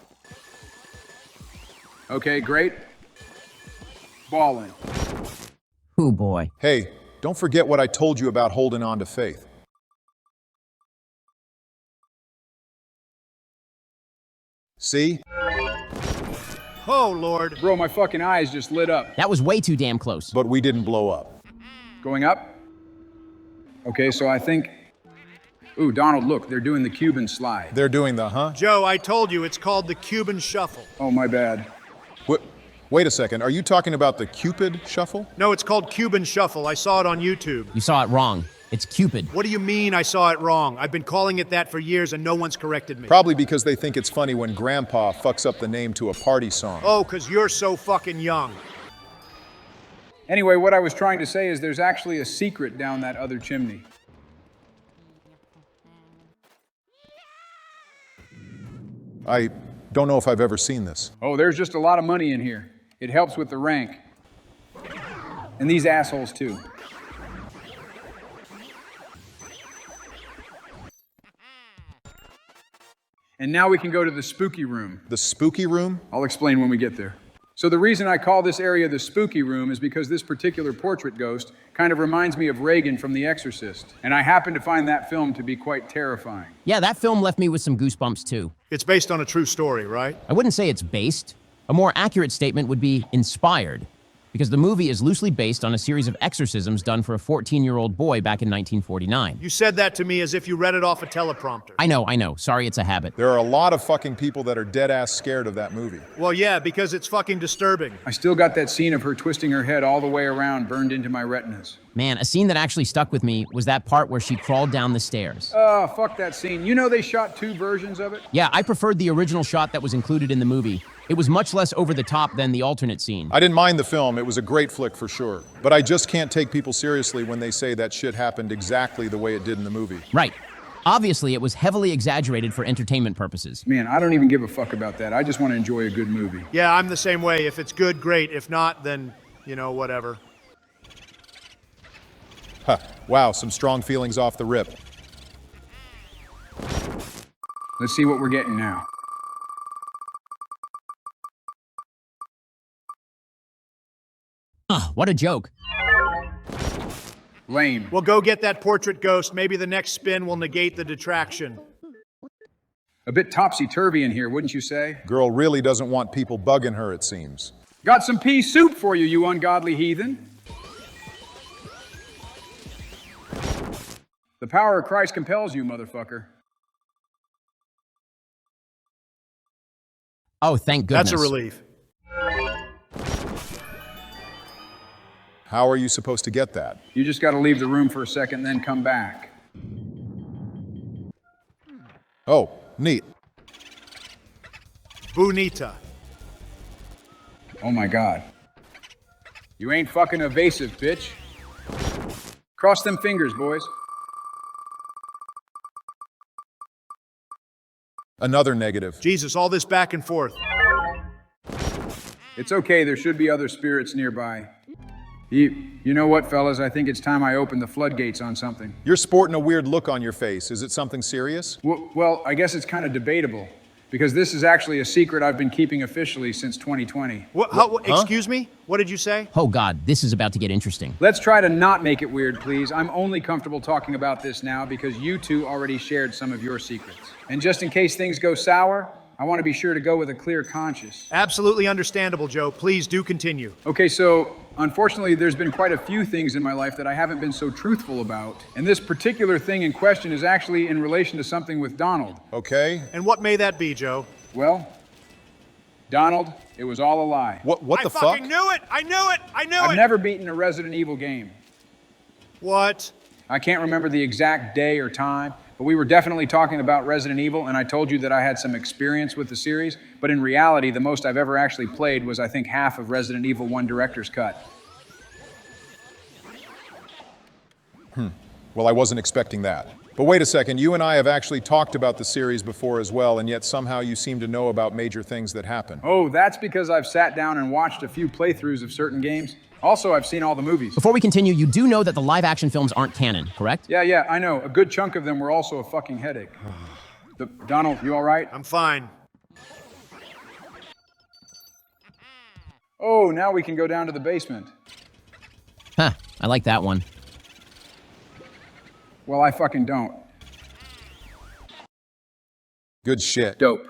Okay, great. Ball in. Oh boy. Hey, don't forget what I told you about holding on to faith. See? Oh, Lord. Bro, my fucking eyes just lit up. That was way too damn close. But we didn't blow up. Going up? Okay, so I think... Ooh, Donald, look, they're doing the Cuban slide. They're doing the, huh? Joe, I told you, it's called the Cuban Shuffle. Oh, my bad. Wait a second, are you talking about the Cupid Shuffle? No, it's called Cuban Shuffle. I saw it on YouTube. You saw it wrong. It's Cupid. What do you mean I saw it wrong? I've been calling it that for years and no one's corrected me. Probably because they think it's funny when Grandpa fucks up the name to a party song. Oh, 'cause you're so fucking young. Anyway, what I was trying to say is there's actually a secret down that other chimney. I don't know if I've ever seen this. Oh, there's just a lot of money in here. It helps with the rank. And these assholes, too. And now we can go to the spooky room. The spooky room? I'll explain when we get there. So the reason I call this area the spooky room is because this particular portrait ghost kind of reminds me of Reagan from The Exorcist. And I happen to find that film to be quite terrifying. Yeah, that film left me with some goosebumps too. It's based on a true story, right? I wouldn't say it's based. A more accurate statement would be inspired, because the movie is loosely based on a series of exorcisms done for a 14-year-old boy back in 1949. You said that to me as if you read it off a teleprompter. I know. Sorry, it's a habit. There are a lot of fucking people that are dead-ass scared of that movie. Well, yeah, because it's fucking disturbing. I still got that scene of her twisting her head all the way around burned into my retinas. Man, a scene that actually stuck with me was that part where she crawled down the stairs. Oh, fuck that scene. You know they shot 2 versions of it? Yeah, I preferred the original shot that was included in the movie. It was much less over the top than the alternate scene. I didn't mind the film. It was a great flick for sure. But I just can't take people seriously when they say that shit happened exactly the way it did in the movie. Right. Obviously, it was heavily exaggerated for entertainment purposes. Man, I don't even give a fuck about that. I just want to enjoy a good movie. Yeah, I'm the same way. If it's good, great. If not, then, whatever. Huh. Wow, some strong feelings off the rip. Let's see what we're getting now. What a joke. Lame. Well, go get that portrait ghost. Maybe the next spin will negate the detraction. A bit topsy-turvy in here, wouldn't you say? Girl really doesn't want people bugging her, it seems. Got some pea soup for you, you ungodly heathen. The power of Christ compels you, motherfucker. Oh, thank goodness. That's a relief. How are you supposed to get that? You just gotta leave the room for a second, then come back. Oh, neat. Bonita. Oh my God. You ain't fucking evasive, bitch. Cross them fingers, boys. Another negative. Jesus, all this back and forth. It's okay, there should be other spirits nearby. You know what, fellas? I think it's time I open the floodgates on something. You're sporting a weird look on your face. Is it something serious? Well, I guess it's kind of debatable, because this is actually a secret I've been keeping officially since 2020. Excuse me? What did you say? Oh God, this is about to get interesting. Let's try to not make it weird, please. I'm only comfortable talking about this now because you two already shared some of your secrets. And just in case things go sour, I want to be sure to go with a clear conscience. Absolutely understandable, Joe. Please do continue. Okay, so unfortunately, there's been quite a few things in my life that I haven't been so truthful about. And this particular thing in question is actually in relation to something with Donald. Okay. And what may that be, Joe? Well, Donald, it was all a lie. What the fuck? I fucking knew it! I knew it! I've never beaten a Resident Evil game. What? I can't remember the exact day or time, but we were definitely talking about Resident Evil, and I told you that I had some experience with the series, but in reality, the most I've ever actually played was, I think, half of Resident Evil 1 Director's Cut. Well, I wasn't expecting that. But wait a second, you and I have actually talked about the series before as well, and yet somehow you seem to know about major things that happen. Oh, that's because I've sat down and watched a few playthroughs of certain games. Also, I've seen all the movies. Before we continue, you do know that the live-action films aren't canon, correct? Yeah, I know. A good chunk of them were also a fucking headache. Donald, you all right? I'm fine. Oh, now we can go down to the basement. Huh, I like that one. Well, I fucking don't. Good shit. Dope.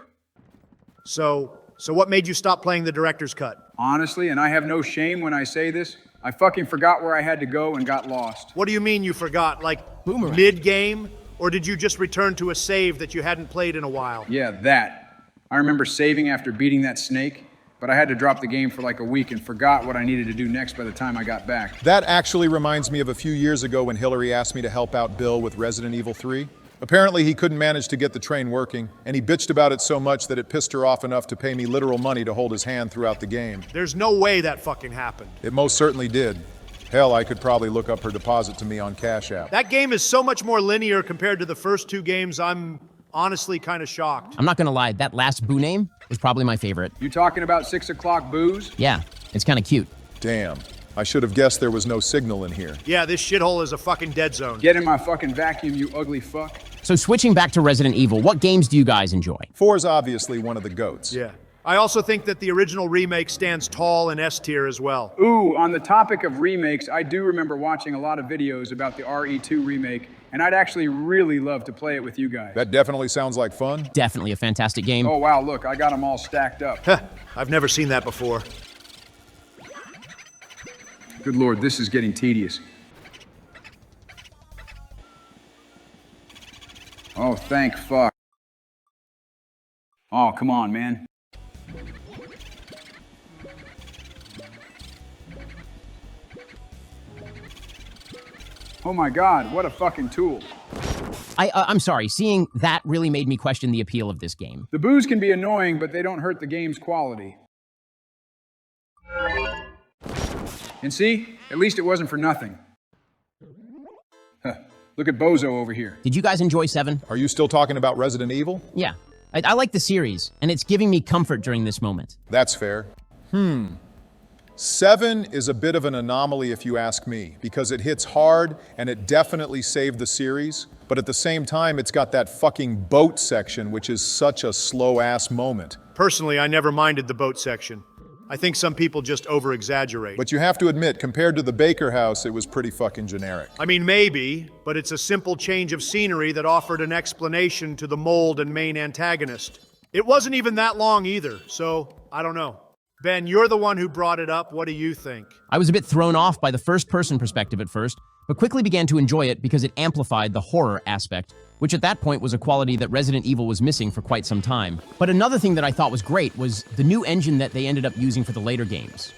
So what made you stop playing the director's cut? Honestly, and I have no shame when I say this, I fucking forgot where I had to go and got lost. What do you mean you forgot? Like Boomerang. mid-game? Or did you just return to a save that you hadn't played in a while? Yeah, that. I remember saving after beating that snake, but I had to drop the game for like a week and forgot what I needed to do next by the time I got back. That actually reminds me of a few years ago when Hillary asked me to help out Bill with Resident Evil 3. Apparently he couldn't manage to get the train working, and he bitched about it so much that it pissed her off enough to pay me literal money to hold his hand throughout the game. There's no way that fucking happened. It most certainly did. Hell, I could probably look up her deposit to me on Cash App. That game is so much more linear compared to the first 2 games, I'm honestly kind of shocked. I'm not gonna lie, that last Boo name was probably my favorite. You talking about 6 o'clock booze? Yeah, it's kind of cute. Damn. I should have guessed there was no signal in here. Yeah, this shithole is a fucking dead zone. Get in my fucking vacuum, you ugly fuck. So switching back to Resident Evil, what games do you guys enjoy? 4's obviously one of the GOATs. Yeah. I also think that the original remake stands tall in S tier as well. Ooh, on the topic of remakes, I do remember watching a lot of videos about the RE2 remake, and I'd actually really love to play it with you guys. That definitely sounds like fun. Definitely a fantastic game. Oh wow, look, I got them all stacked up. I've never seen that before. Good lord, this is getting tedious. Oh, thank fuck. Oh, come on, man. Oh my god, what a fucking tool. I'm sorry, seeing that really made me question the appeal of this game. The boos can be annoying, but they don't hurt the game's quality. And see? At least it wasn't for nothing. Huh. Look at Bozo over here. Did you guys enjoy 7? Are you still talking about Resident Evil? Yeah. I like the series, and it's giving me comfort during this moment. That's fair. 7 is a bit of an anomaly if you ask me, because it hits hard and it definitely saved the series, but at the same time it's got that fucking boat section, which is such a slow-ass moment. Personally, I never minded the boat section. I think some people just over-exaggerate. But you have to admit, compared to the Baker House, it was pretty fucking generic. I mean, maybe, but it's a simple change of scenery that offered an explanation to the mold and main antagonist. It wasn't even that long either, so I don't know. Ben, you're the one who brought it up. What do you think? I was a bit thrown off by the first-person perspective at first, but quickly began to enjoy it because it amplified the horror aspect, which at that point was a quality that Resident Evil was missing for quite some time. But another thing that I thought was great was the new engine that they ended up using for the later games.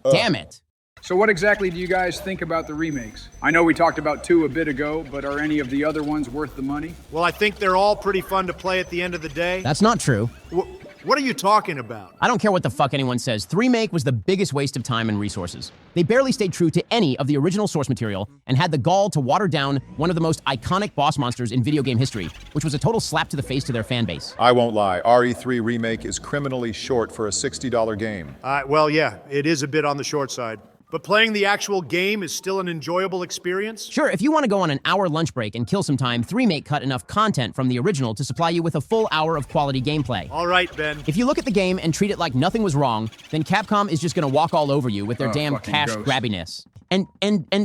Damn it! So what exactly do you guys think about the remakes? I know we talked about 2 a bit ago, but are any of the other ones worth the money? Well, I think they're all pretty fun to play at the end of the day. That's not true. What are you talking about? I don't care what the fuck anyone says. 3-Make was the biggest waste of time and resources. They barely stayed true to any of the original source material and had the gall to water down one of the most iconic boss monsters in video game history, which was a total slap to the face to their fan base. I won't lie, RE3 Remake is criminally short for a $60 game. Well, yeah, it is a bit on the short side. But playing the actual game is still an enjoyable experience? Sure, if you want to go on an hour lunch break and kill some time, 3-Make cut enough content from the original to supply you with a full hour of quality gameplay. All right, Ben. If you look at the game and treat it like nothing was wrong, then Capcom is just going to walk all over you with their damn fucking cash ghost. grabbiness. And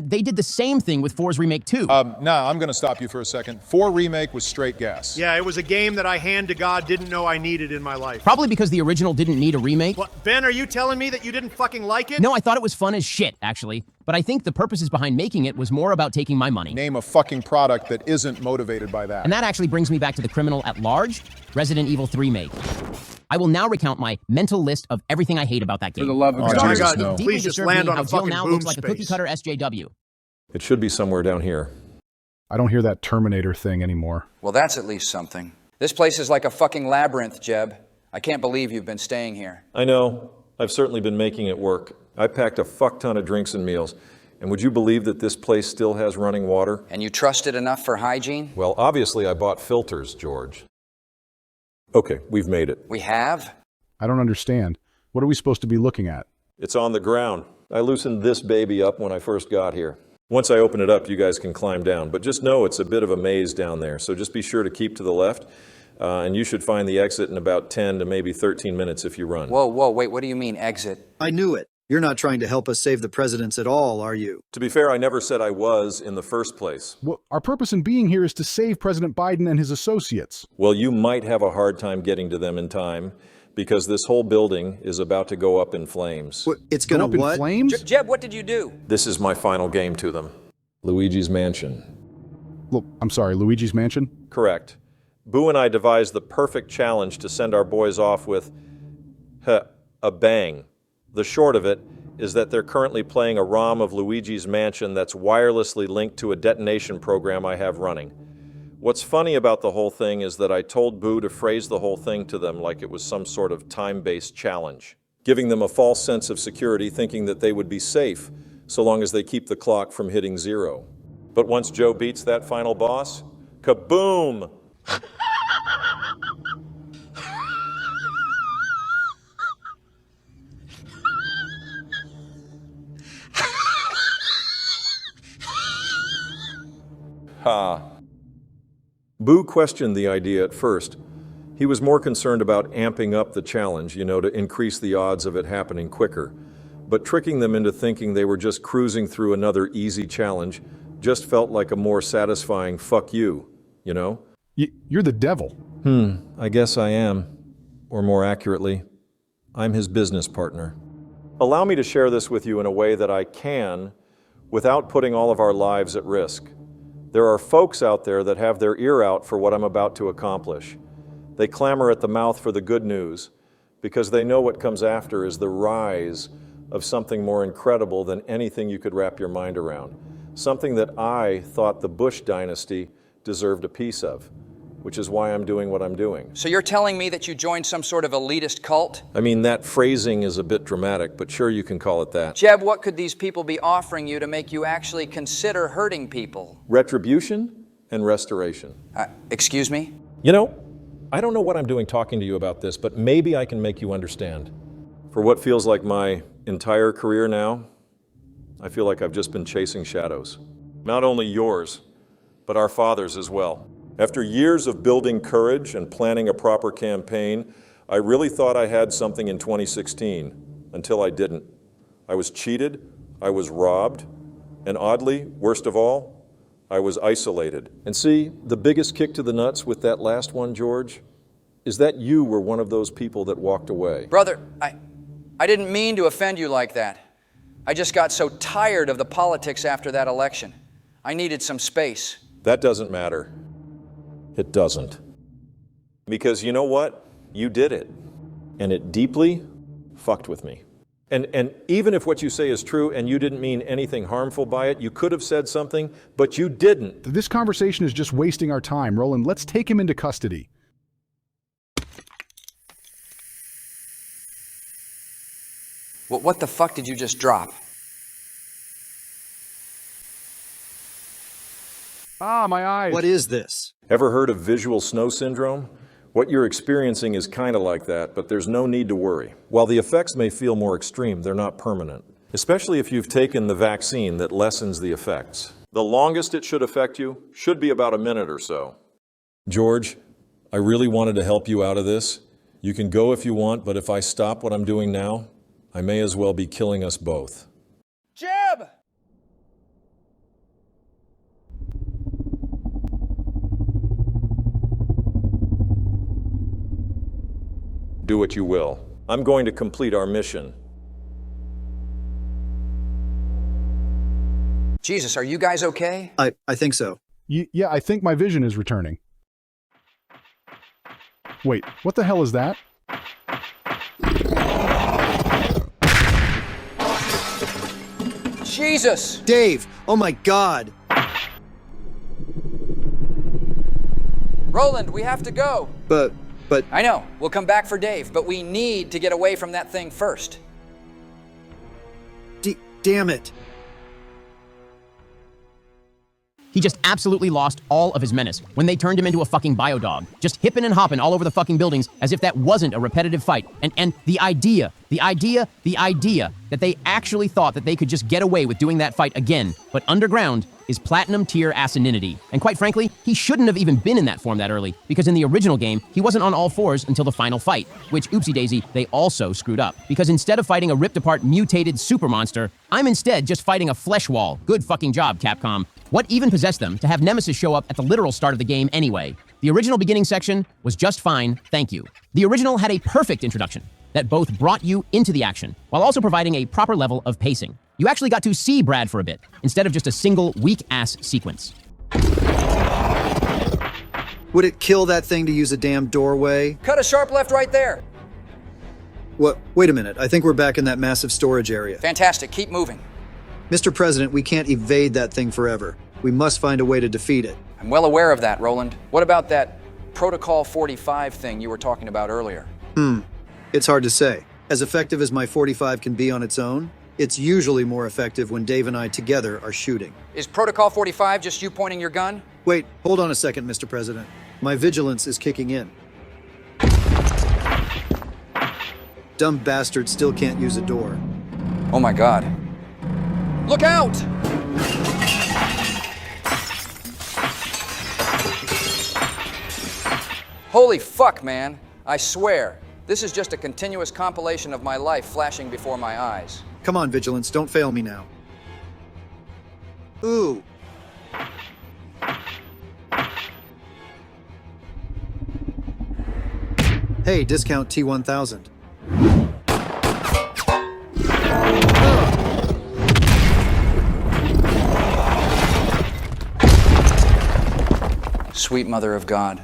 they did the same thing with 4's Remake too. Nah, I'm gonna stop you for a second. 4 Remake was straight gas. Yeah, it was a game that I, hand to God, didn't know I needed in my life. Probably because the original didn't need a remake. What, Ben, are you telling me that you didn't fucking like it? No, I thought it was fun as shit, actually. But I think the purposes behind making it was more about taking my money. Name a fucking product that isn't motivated by that. And that actually brings me back to the criminal at large, Resident Evil 3 Remake. I will now recount my mental list of everything I hate about that game. For the love of Oh, God. Jesus, God, no. please just land on how a Jill fucking now boom looks like a space. cookie-cutter SJW. It should be somewhere down here. I don't hear that Terminator thing anymore. Well, that's at least something. This place is like a fucking labyrinth, Jeb. I can't believe you've been staying here. I know. I've certainly been making it work. I packed a fuck ton of drinks and meals. And would you believe that this place still has running water? And you trust it enough for hygiene? Well, obviously I bought filters, George. Okay, we've made it. We have? I don't understand. What are we supposed to be looking at? It's on the ground. I loosened this baby up when I first got here. Once I open it up, you guys can climb down. But just know it's a bit of a maze down there, so just be sure to keep to the left. And you should find the exit in about 10 to maybe 13 minutes if you run. Whoa, wait, what do you mean, exit? I knew it. You're not trying to help us save the presidents at all, are you? To be fair, I never said I was in the first place. Well, our purpose in being here is to save President Biden and his associates. Well, you might have a hard time getting to them in time, because this whole building is about to go up in flames. It's gonna Go up in what? flames? Jeb, what did you do? This is my final game to them. Luigi's Mansion. Look, I'm sorry, Luigi's Mansion? Correct. Boo and I devised the perfect challenge to send our boys off with a bang. The short of it is that they're currently playing a ROM of Luigi's Mansion that's wirelessly linked to a detonation program I have running. What's funny about the whole thing is that I told Boo to phrase the whole thing to them like it was some sort of time-based challenge, giving them a false sense of security, thinking that they would be safe so long as they keep the clock from hitting 0. But once Joe beats that final boss, kaboom! Ha. Boo questioned the idea at first, He was more concerned about amping up the challenge, to increase the odds of it happening quicker. But tricking them into thinking they were just cruising through another easy challenge just felt like a more satisfying fuck you, You're the devil. I guess I am. Or more accurately, I'm his business partner. Allow me to share this with you in a way that I can without putting all of our lives at risk. There are folks out there that have their ear out for what I'm about to accomplish. They clamor at the mouth for the good news because they know what comes after is the rise of something more incredible than anything you could wrap your mind around. Something that I thought the Bush dynasty deserved a piece of, which is why I'm doing what I'm doing. So you're telling me that you joined some sort of elitist cult? I mean, that phrasing is a bit dramatic, but sure, you can call it that. Jeb, what could these people be offering you to make you actually consider hurting people? Retribution and restoration. Excuse me? I don't know what I'm doing talking to you about this, but maybe I can make you understand. For what feels like my entire career now, I feel like I've just been chasing shadows. Not only yours, but our father's as well. After years of building courage and planning a proper campaign, I really thought I had something in 2016, until I didn't. I was cheated, I was robbed, and oddly, worst of all, I was isolated. And see, the biggest kick to the nuts with that last one, George, is that you were one of those people that walked away. Brother, I didn't mean to offend you like that. I just got so tired of the politics after that election. I needed some space. That doesn't matter. It doesn't. Because you know what? You did it. And it deeply fucked with me. And even if what you say is true and you didn't mean anything harmful by it, you could have said something, but you didn't. This conversation is just wasting our time. Roland, let's take him into custody. What the fuck did you just drop? Ah, my eyes. What is this? Ever heard of visual snow syndrome? What you're experiencing is kind of like that, but there's no need to worry. While the effects may feel more extreme, they're not permanent, especially if you've taken the vaccine that lessens the effects. The longest it should affect you should be about a minute or so. George, I really wanted to help you out of this. You can go if you want, but if I stop what I'm doing now, I may as well be killing us both. Jeb! Do what you will. I'm going to complete our mission. Jesus, are you guys okay? I think so. Yeah, I think my vision is returning. Wait, what the hell is that? Jesus! Dave! Oh my God! Roland, we have to go. But... I know. We'll come back for Dave, but we need to get away from that thing first. Damn it. He just absolutely lost all of his menace when they turned him into a fucking biodog, just hipping and hopping all over the fucking buildings as if that wasn't a repetitive fight. And the idea that they actually thought that they could just get away with doing that fight again, but underground, is platinum tier asininity. And quite frankly, he shouldn't have even been in that form that early, because in the original game, he wasn't on all fours until the final fight, which, oopsie daisy, they also screwed up. Because instead of fighting a ripped apart mutated super monster, I'm instead just fighting a flesh wall. Good fucking job, Capcom. What even possessed them to have Nemesis show up at the literal start of the game anyway? The original beginning section was just fine, thank you. The original had a perfect introduction that both brought you into the action, while also providing a proper level of pacing. You actually got to see Brad for a bit, instead of just a single weak-ass sequence. Would it kill that thing to use a damn doorway? Cut a sharp left right there. What? Wait a minute. I think we're back in that massive storage area. Fantastic. Keep moving. Mr. President, we can't evade that thing forever. We must find a way to defeat it. I'm well aware of that, Roland. What about that Protocol 45 thing you were talking about earlier? It's hard to say. As effective as my 45 can be on its own, it's usually more effective when Dave and I together are shooting. Is Protocol 45 just you pointing your gun? Wait, hold on a second, Mr. President. My vigilance is kicking in. Dumb bastard still can't use a door. Oh my God. Look out! Holy fuck, man. I swear, this is just a continuous compilation of my life flashing before my eyes. Come on, Vigilance, don't fail me now. Ooh. Hey, discount T1000. Sweet mother of God.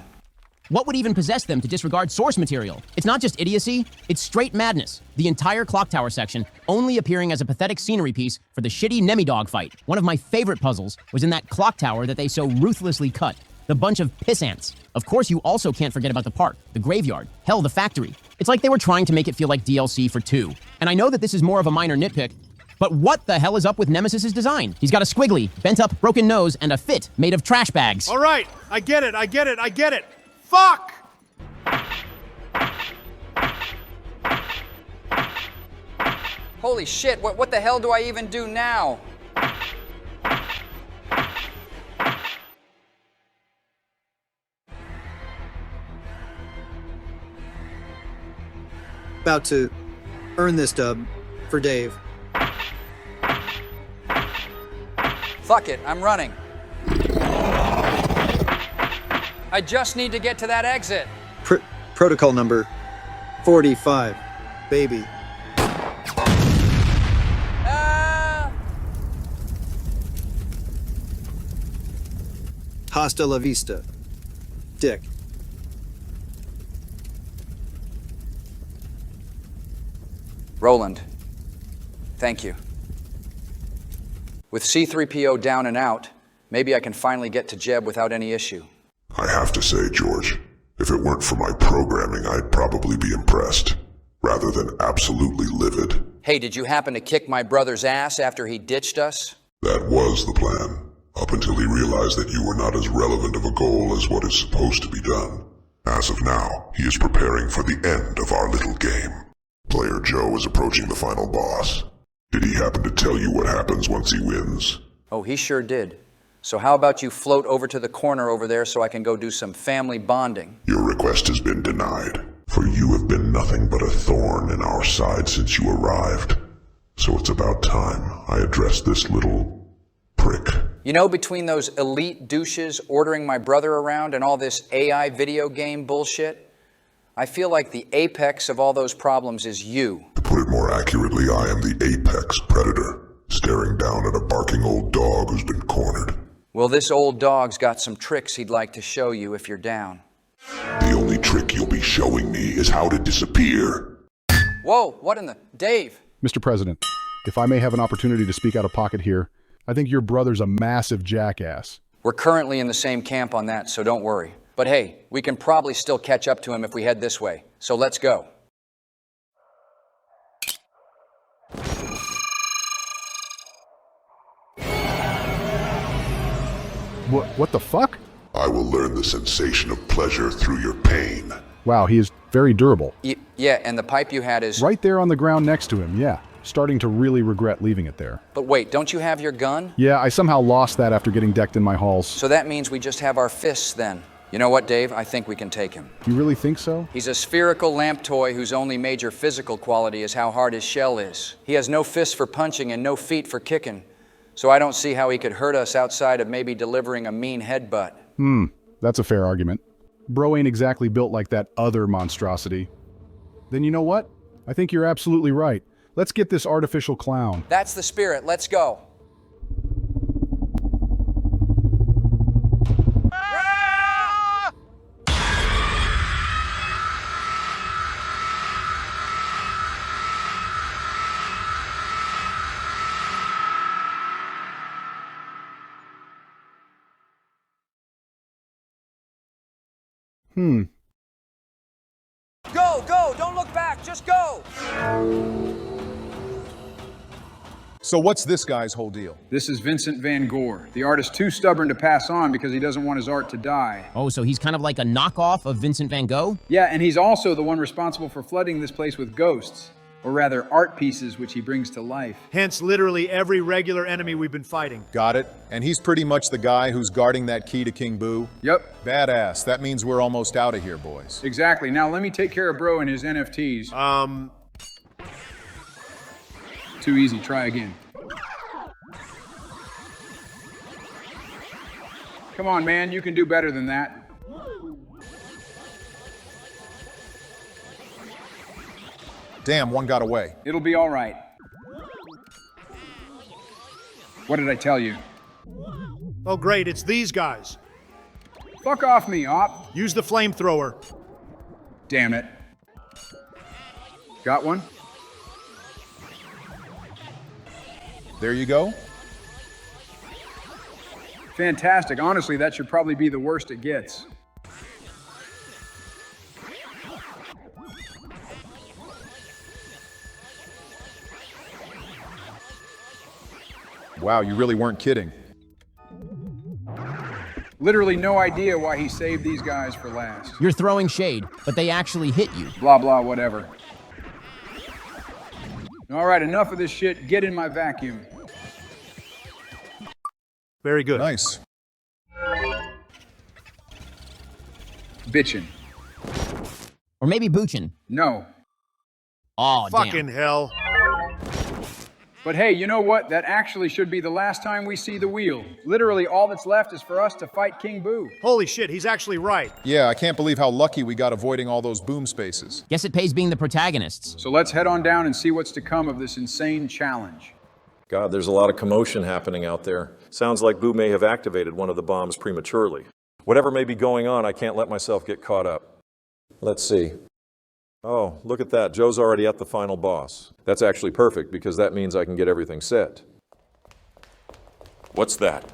What would even possess them to disregard source material? It's not just idiocy, it's straight madness. The entire clock tower section only appearing as a pathetic scenery piece for the shitty Nemidog fight. One of my favorite puzzles was in that clock tower that they so ruthlessly cut. The bunch of piss ants. Of course, you also can't forget about the park, the graveyard, hell, the factory. It's like they were trying to make it feel like DLC for 2. And I know that this is more of a minor nitpick, but what the hell is up with Nemesis's design? He's got a squiggly, bent up, broken nose, and a fit made of trash bags. All right, I get it. Fuck! Holy shit, what the hell do I even do now? About to earn this dub for Dave. Fuck it, I'm running. I just need to get to that exit. Protocol number 45, baby. Hasta la vista, Dick. Roland, thank you. With C-3PO down and out, maybe I can finally get to Jeb without any issue. I have to say, George, if it weren't for my programming, I'd probably be impressed, rather than absolutely livid. Hey, did you happen to kick my brother's ass after he ditched us? That was the plan, up until he realized that you were not as relevant of a goal as what is supposed to be done. As of now, he is preparing for the end of our little game. Player Joe is approaching the final boss. Did he happen to tell you what happens once he wins? Oh, he sure did. So how about you float over to the corner over there so I can go do some family bonding? Your request has been denied, for you have been nothing but a thorn in our side since you arrived. So it's about time I address this little prick. You know, between those elite douches ordering my brother around and all this AI video game bullshit, I feel like the apex of all those problems is you. To put it more accurately, I am the apex predator, staring down at a barking old dog who's been cornered. Well, this old dog's got some tricks he'd like to show you if you're down. The only trick you'll be showing me is how to disappear. Whoa, what in the... Dave! Mr. President, if I may have an opportunity to speak out of pocket here, I think your brother's a massive jackass. We're currently in the same camp on that, so don't worry. But hey, we can probably still catch up to him if we head this way. So let's go. What the fuck? I will learn the sensation of pleasure through your pain. Wow, he is very durable. Yeah, and the pipe you had is... Right there on the ground next to him, yeah. Starting to really regret leaving it there. But wait, don't you have your gun? Yeah, I somehow lost that after getting decked in my halls. So that means we just have our fists then. You know what, Dave? I think we can take him. You really think so? He's a spherical lamp toy whose only major physical quality is how hard his shell is. He has no fists for punching and no feet for kicking. So I don't see how he could hurt us outside of maybe delivering a mean headbutt. That's a fair argument. Bro ain't exactly built like that other monstrosity. Then you know what? I think you're absolutely right. Let's get this artificial clown. That's the spirit. Let's go. Go! Don't look back! Just go! So what's this guy's whole deal? This is Vincent Van Gogh. The artist too stubborn to pass on because he doesn't want his art to die. Oh, so he's kind of like a knockoff of Vincent van Gogh? Yeah, and he's also the one responsible for flooding this place with ghosts. Or rather, art pieces which he brings to life. Hence, literally every regular enemy we've been fighting. Got it? And he's pretty much the guy who's guarding that key to King Boo? Yep. Badass. That means we're almost out of here, boys. Exactly. Now let me take care of Bro and his NFTs. Too easy. Try again. Come on, man. You can do better than that. Damn, one got away. It'll be all right. What did I tell you? Oh, great, it's these guys. Fuck off me, op. Use the flamethrower. Damn it. Got one? There you go. Fantastic. Honestly, that should probably be the worst it gets. Wow, you really weren't kidding. Literally no idea why he saved these guys for last. You're throwing shade, but they actually hit you. Blah, blah, whatever. All right, enough of this shit. Get in my vacuum. Very good. Nice. Bitchin'. Or maybe boochin'. No. Oh, Fucking damn. hell. But hey, you know what? That actually should be the last time we see the wheel. Literally, all that's left is for us to fight King Boo. Holy shit, he's actually right. Yeah, I can't believe how lucky we got avoiding all those boom spaces. Guess it pays being the protagonists. So let's head on down and see what's to come of this insane challenge. God, there's a lot of commotion happening out there. Sounds like Boo may have activated one of the bombs prematurely. Whatever may be going on, I can't let myself get caught up. Let's see. Oh, look at that. Joe's already at the final boss. That's actually perfect because that means I can get everything set. What's that?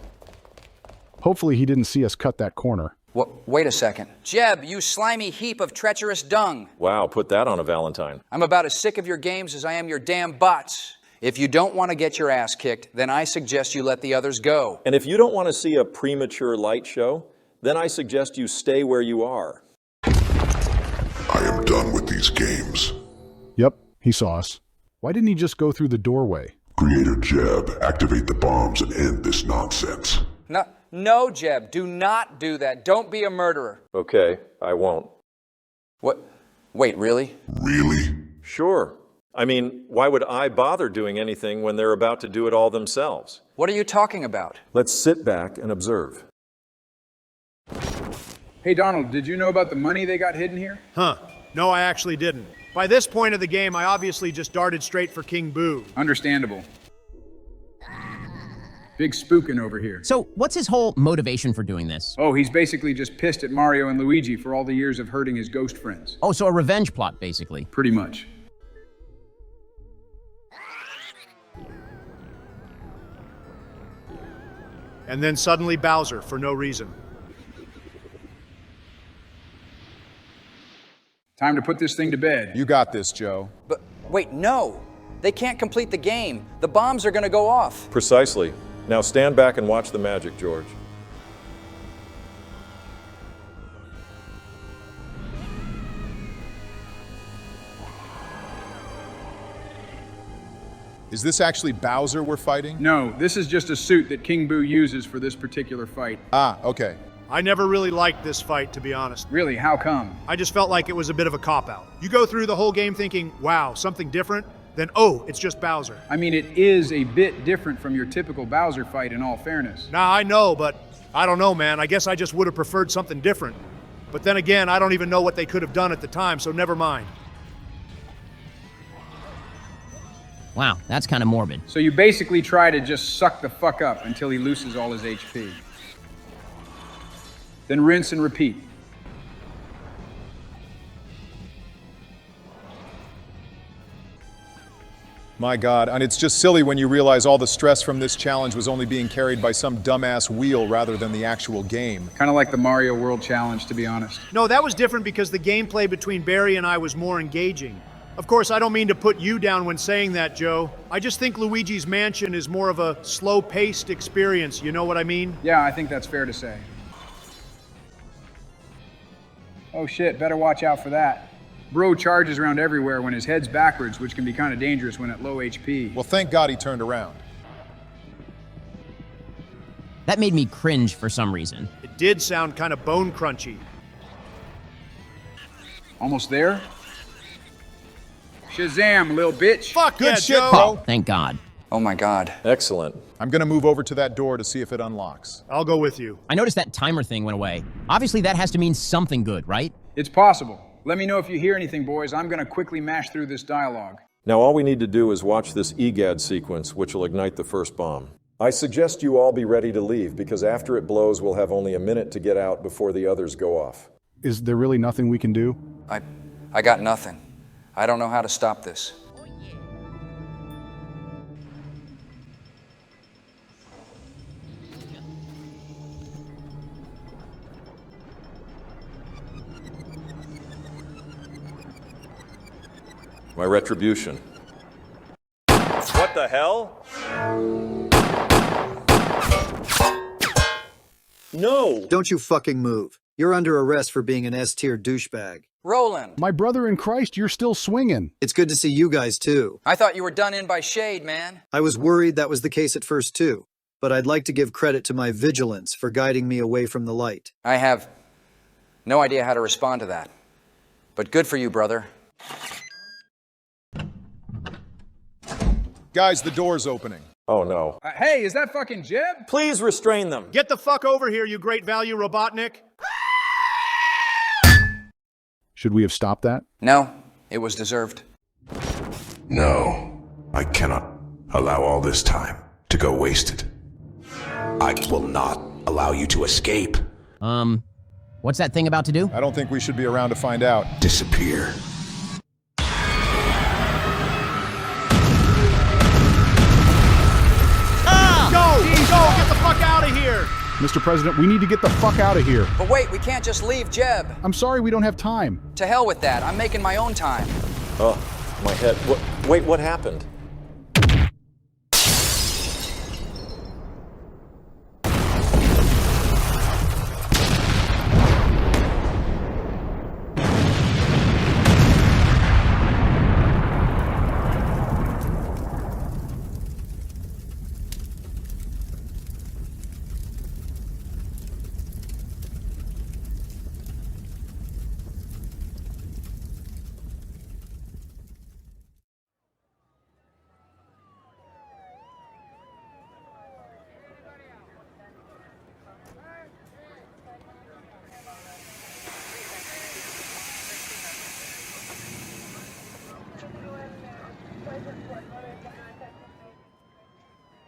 Hopefully he didn't see us cut that corner. Wait a second. Jeb, you slimy heap of treacherous dung. Wow, put that on a Valentine. I'm about as sick of your games as I am your damn bots. If you don't want to get your ass kicked, then I suggest you let the others go. And if you don't want to see a premature light show, then I suggest you stay where you are. I am done with these games. Yep, he saw us. Why didn't he just go through the doorway? Creator Jeb, activate the bombs and end this nonsense. No, Jeb, do not do that. Don't be a murderer. Okay, I won't. What? Wait, really? Really? Sure. I mean, why would I bother doing anything when they're about to do it all themselves? What are you talking about? Let's sit back and observe. Hey, Donald, did you know about the money they got hidden here? Huh. No, I actually didn't. By this point of the game, I obviously just darted straight for King Boo. Understandable. Big spookin' over here. So, what's his whole motivation for doing this? Oh, he's basically just pissed at Mario and Luigi for all the years of hurting his ghost friends. Oh, so a revenge plot, basically. Pretty much. And then suddenly Bowser, for no reason. Time to put this thing to bed. You got this, Joe. But wait, no. They can't complete the game. The bombs are going to go off. Precisely. Now stand back and watch the magic, George. Is this actually Bowser we're fighting? No, this is just a suit that King Boo uses for this particular fight. Ah, okay. I never really liked this fight, to be honest. Really, how come? I just felt like it was a bit of a cop-out. You go through the whole game thinking, wow, something different, then oh, it's just Bowser. I mean, it is a bit different from your typical Bowser fight, in all fairness. Nah, I know, but I don't know, man. I guess I just would have preferred something different. But then again, I don't even know what they could have done at the time, so never mind. Wow, that's kind of morbid. So you basically try to just suck the fuck up until he loses all his HP. Then rinse and repeat. My God, and it's just silly when you realize all the stress from this challenge was only being carried by some dumbass wheel rather than the actual game. Kind of like the Mario World Challenge, to be honest. No, that was different because the gameplay between Barry and I was more engaging. Of course, I don't mean to put you down when saying that, Joe. I just think Luigi's Mansion is more of a slow-paced experience, you know what I mean? Yeah, I think that's fair to say. Oh shit, better watch out for that. Bro charges around everywhere when his head's backwards, which can be kind of dangerous when at low HP. Well, thank God he turned around. That made me cringe for some reason. It did sound kind of bone crunchy. Almost there? Shazam, lil bitch. Fuck Good yeah, shit, Joe. bro. Thank God. Oh my God. Excellent. I'm gonna move over to that door to see if it unlocks. I'll go with you. I noticed that timer thing went away. Obviously, that has to mean something good, right? It's possible. Let me know if you hear anything, boys. I'm gonna quickly mash through this dialogue. Now all we need to do is watch this EGAD sequence, which will ignite the first bomb. I suggest you all be ready to leave, because after it blows, we'll have only a minute to get out before the others go off. Is there really nothing we can do? I got nothing. I don't know how to stop this. My retribution. What the hell? No! Don't you fucking move. You're under arrest for being an S-tier douchebag. Roland! My brother in Christ, you're still swinging. It's good to see you guys, too. I thought you were done in by shade, man. I was worried that was the case at first, too. But I'd like to give credit to my vigilance for guiding me away from the light. I have no idea how to respond to that. But good for you, brother. Guys, the door's opening. Oh no. Hey, is that fucking Jeb? Please restrain them. Get the fuck over here, you great value Robotnik. Should we have stopped that? No, it was deserved. No, I cannot allow all this time to go wasted. I will not allow you to escape. What's that thing about to do? I don't think we should be around to find out. Disappear. Go! Get the fuck out of here! Mr. President, we need to get the fuck out of here. But wait, we can't just leave Jeb. I'm sorry we don't have time. To hell with that. I'm making my own time. Oh, my head. Wait, what happened?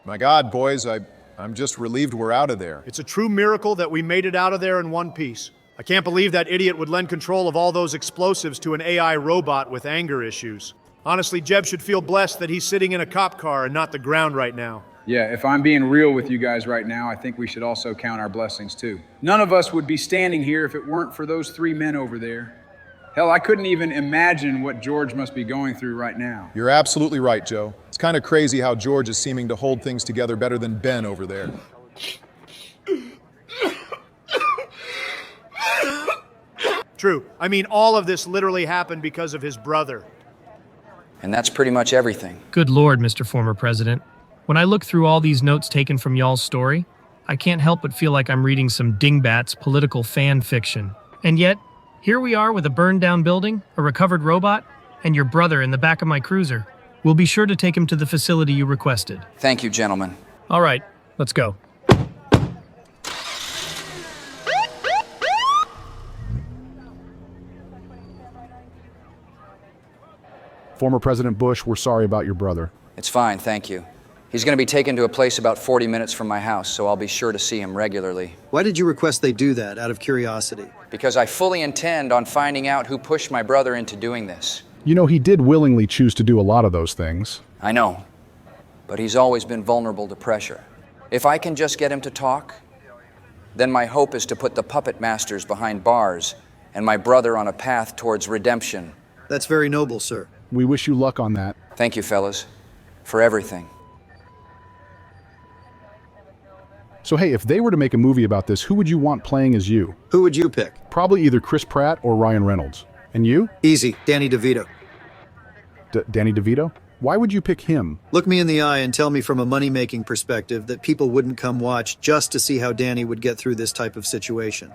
My God, boys, I'm just relieved we're out of there. It's a true miracle that we made it out of there in one piece. I can't believe that idiot would lend control of all those explosives to an AI robot with anger issues. Honestly, Jeb should feel blessed that he's sitting in a cop car and not the ground right now. Yeah, if I'm being real with you guys right now, I think we should also count our blessings too. None of us would be standing here if it weren't for those 3 men over there. Hell, I couldn't even imagine what George must be going through right now. You're absolutely right, Joe. It's kind of crazy how George is seeming to hold things together better than Ben over there. True. I mean, all of this literally happened because of his brother. And that's pretty much everything. Good Lord, Mr. Former President. When I look through all these notes taken from y'all's story, I can't help but feel like I'm reading some dingbat's political fan fiction. And yet, here we are with a burned-down building, a recovered robot, and your brother in the back of my cruiser. We'll be sure to take him to the facility you requested. Thank you, gentlemen. All right, let's go. Former President Bush, we're sorry about your brother. It's fine, thank you. He's going to be taken to a place about 40 minutes from my house, so I'll be sure to see him regularly. Why did you request they do that, out of curiosity? Because I fully intend on finding out who pushed my brother into doing this. You know, he did willingly choose to do a lot of those things. I know, but he's always been vulnerable to pressure. If I can just get him to talk, then my hope is to put the puppet masters behind bars and my brother on a path towards redemption. That's very noble, sir. We wish you luck on that. Thank you, fellas, for everything. So hey, if they were to make a movie about this, who would you want playing as you? Who would you pick? Probably either Chris Pratt or Ryan Reynolds. And you? Easy, Danny DeVito. Danny DeVito? Why would you pick him? Look me in the eye and tell me from a money-making perspective that people wouldn't come watch just to see how Danny would get through this type of situation.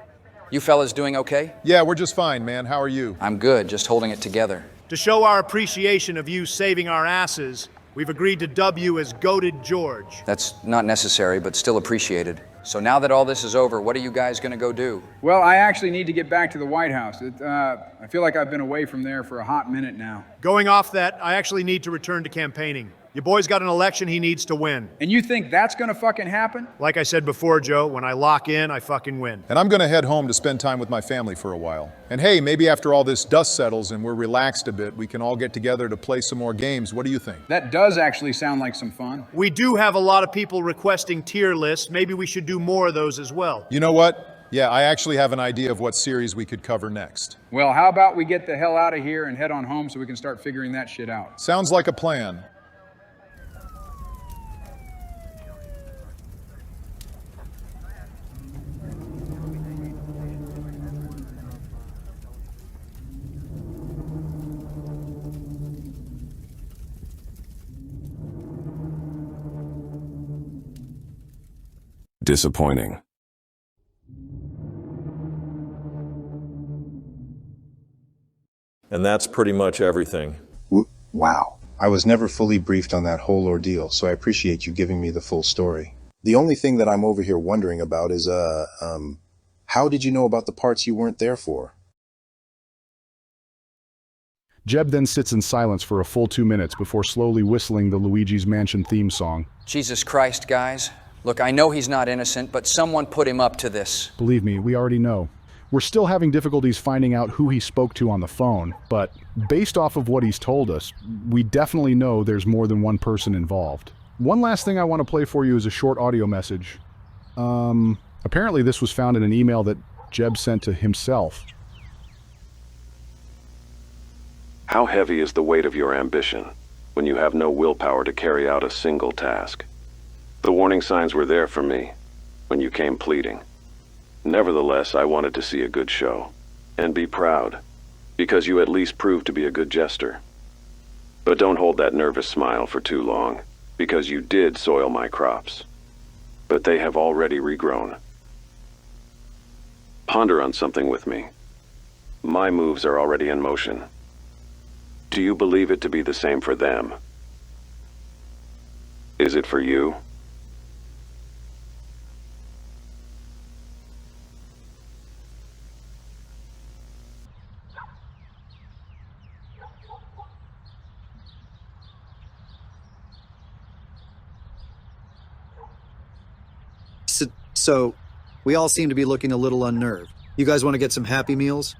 You fellas doing okay? Yeah, we're just fine, man. How are you? I'm good, just holding it together. To show our appreciation of you saving our asses, we've agreed to dub you as Goated George. That's not necessary, but still appreciated. So now that all this is over, what are you guys gonna go do? Well, I actually need to get back to the White House. I feel like I've been away from there for a hot minute now. Going off that, I actually need to return to campaigning. Your boy's got an election he needs to win. And you think that's gonna fucking happen? Like I said before, Joe, when I lock in, I fucking win. And I'm gonna head home to spend time with my family for a while. And hey, maybe after all this dust settles and we're relaxed a bit, we can all get together to play some more games. What do you think? That does actually sound like some fun. We do have a lot of people requesting tier lists. Maybe we should do more of those as well. You know what? Yeah, I actually have an idea of what series we could cover next. Well, how about we get the hell out of here and head on home so we can start figuring that shit out? Sounds like a plan. Disappointing. And that's pretty much everything. Wow. I was never fully briefed on that whole ordeal, so I appreciate you giving me the full story. The only thing that I'm over here wondering about is, how did you know about the parts you weren't there for? Jeb then sits in silence for a full 2 minutes before slowly whistling the Luigi's Mansion theme song. Jesus Christ, guys. Look, I know he's not innocent, but someone put him up to this. Believe me, we already know. We're still having difficulties finding out who he spoke to on the phone, but based off of what he's told us, we definitely know there's more than one person involved. One last thing I want to play for you is a short audio message. Apparently this was found in an email that Jeb sent to himself. How heavy is the weight of your ambition when you have no willpower to carry out a single task? The warning signs were there for me when you came pleading. Nevertheless, I wanted to see a good show and be proud, because you at least proved to be a good jester. But don't hold that nervous smile for too long, because you did soil my crops. But they have already regrown. Ponder on something with me. My moves are already in motion. Do you believe it to be the same for them? Is it for you? So, we all seem to be looking a little unnerved. You guys want to get some Happy Meals?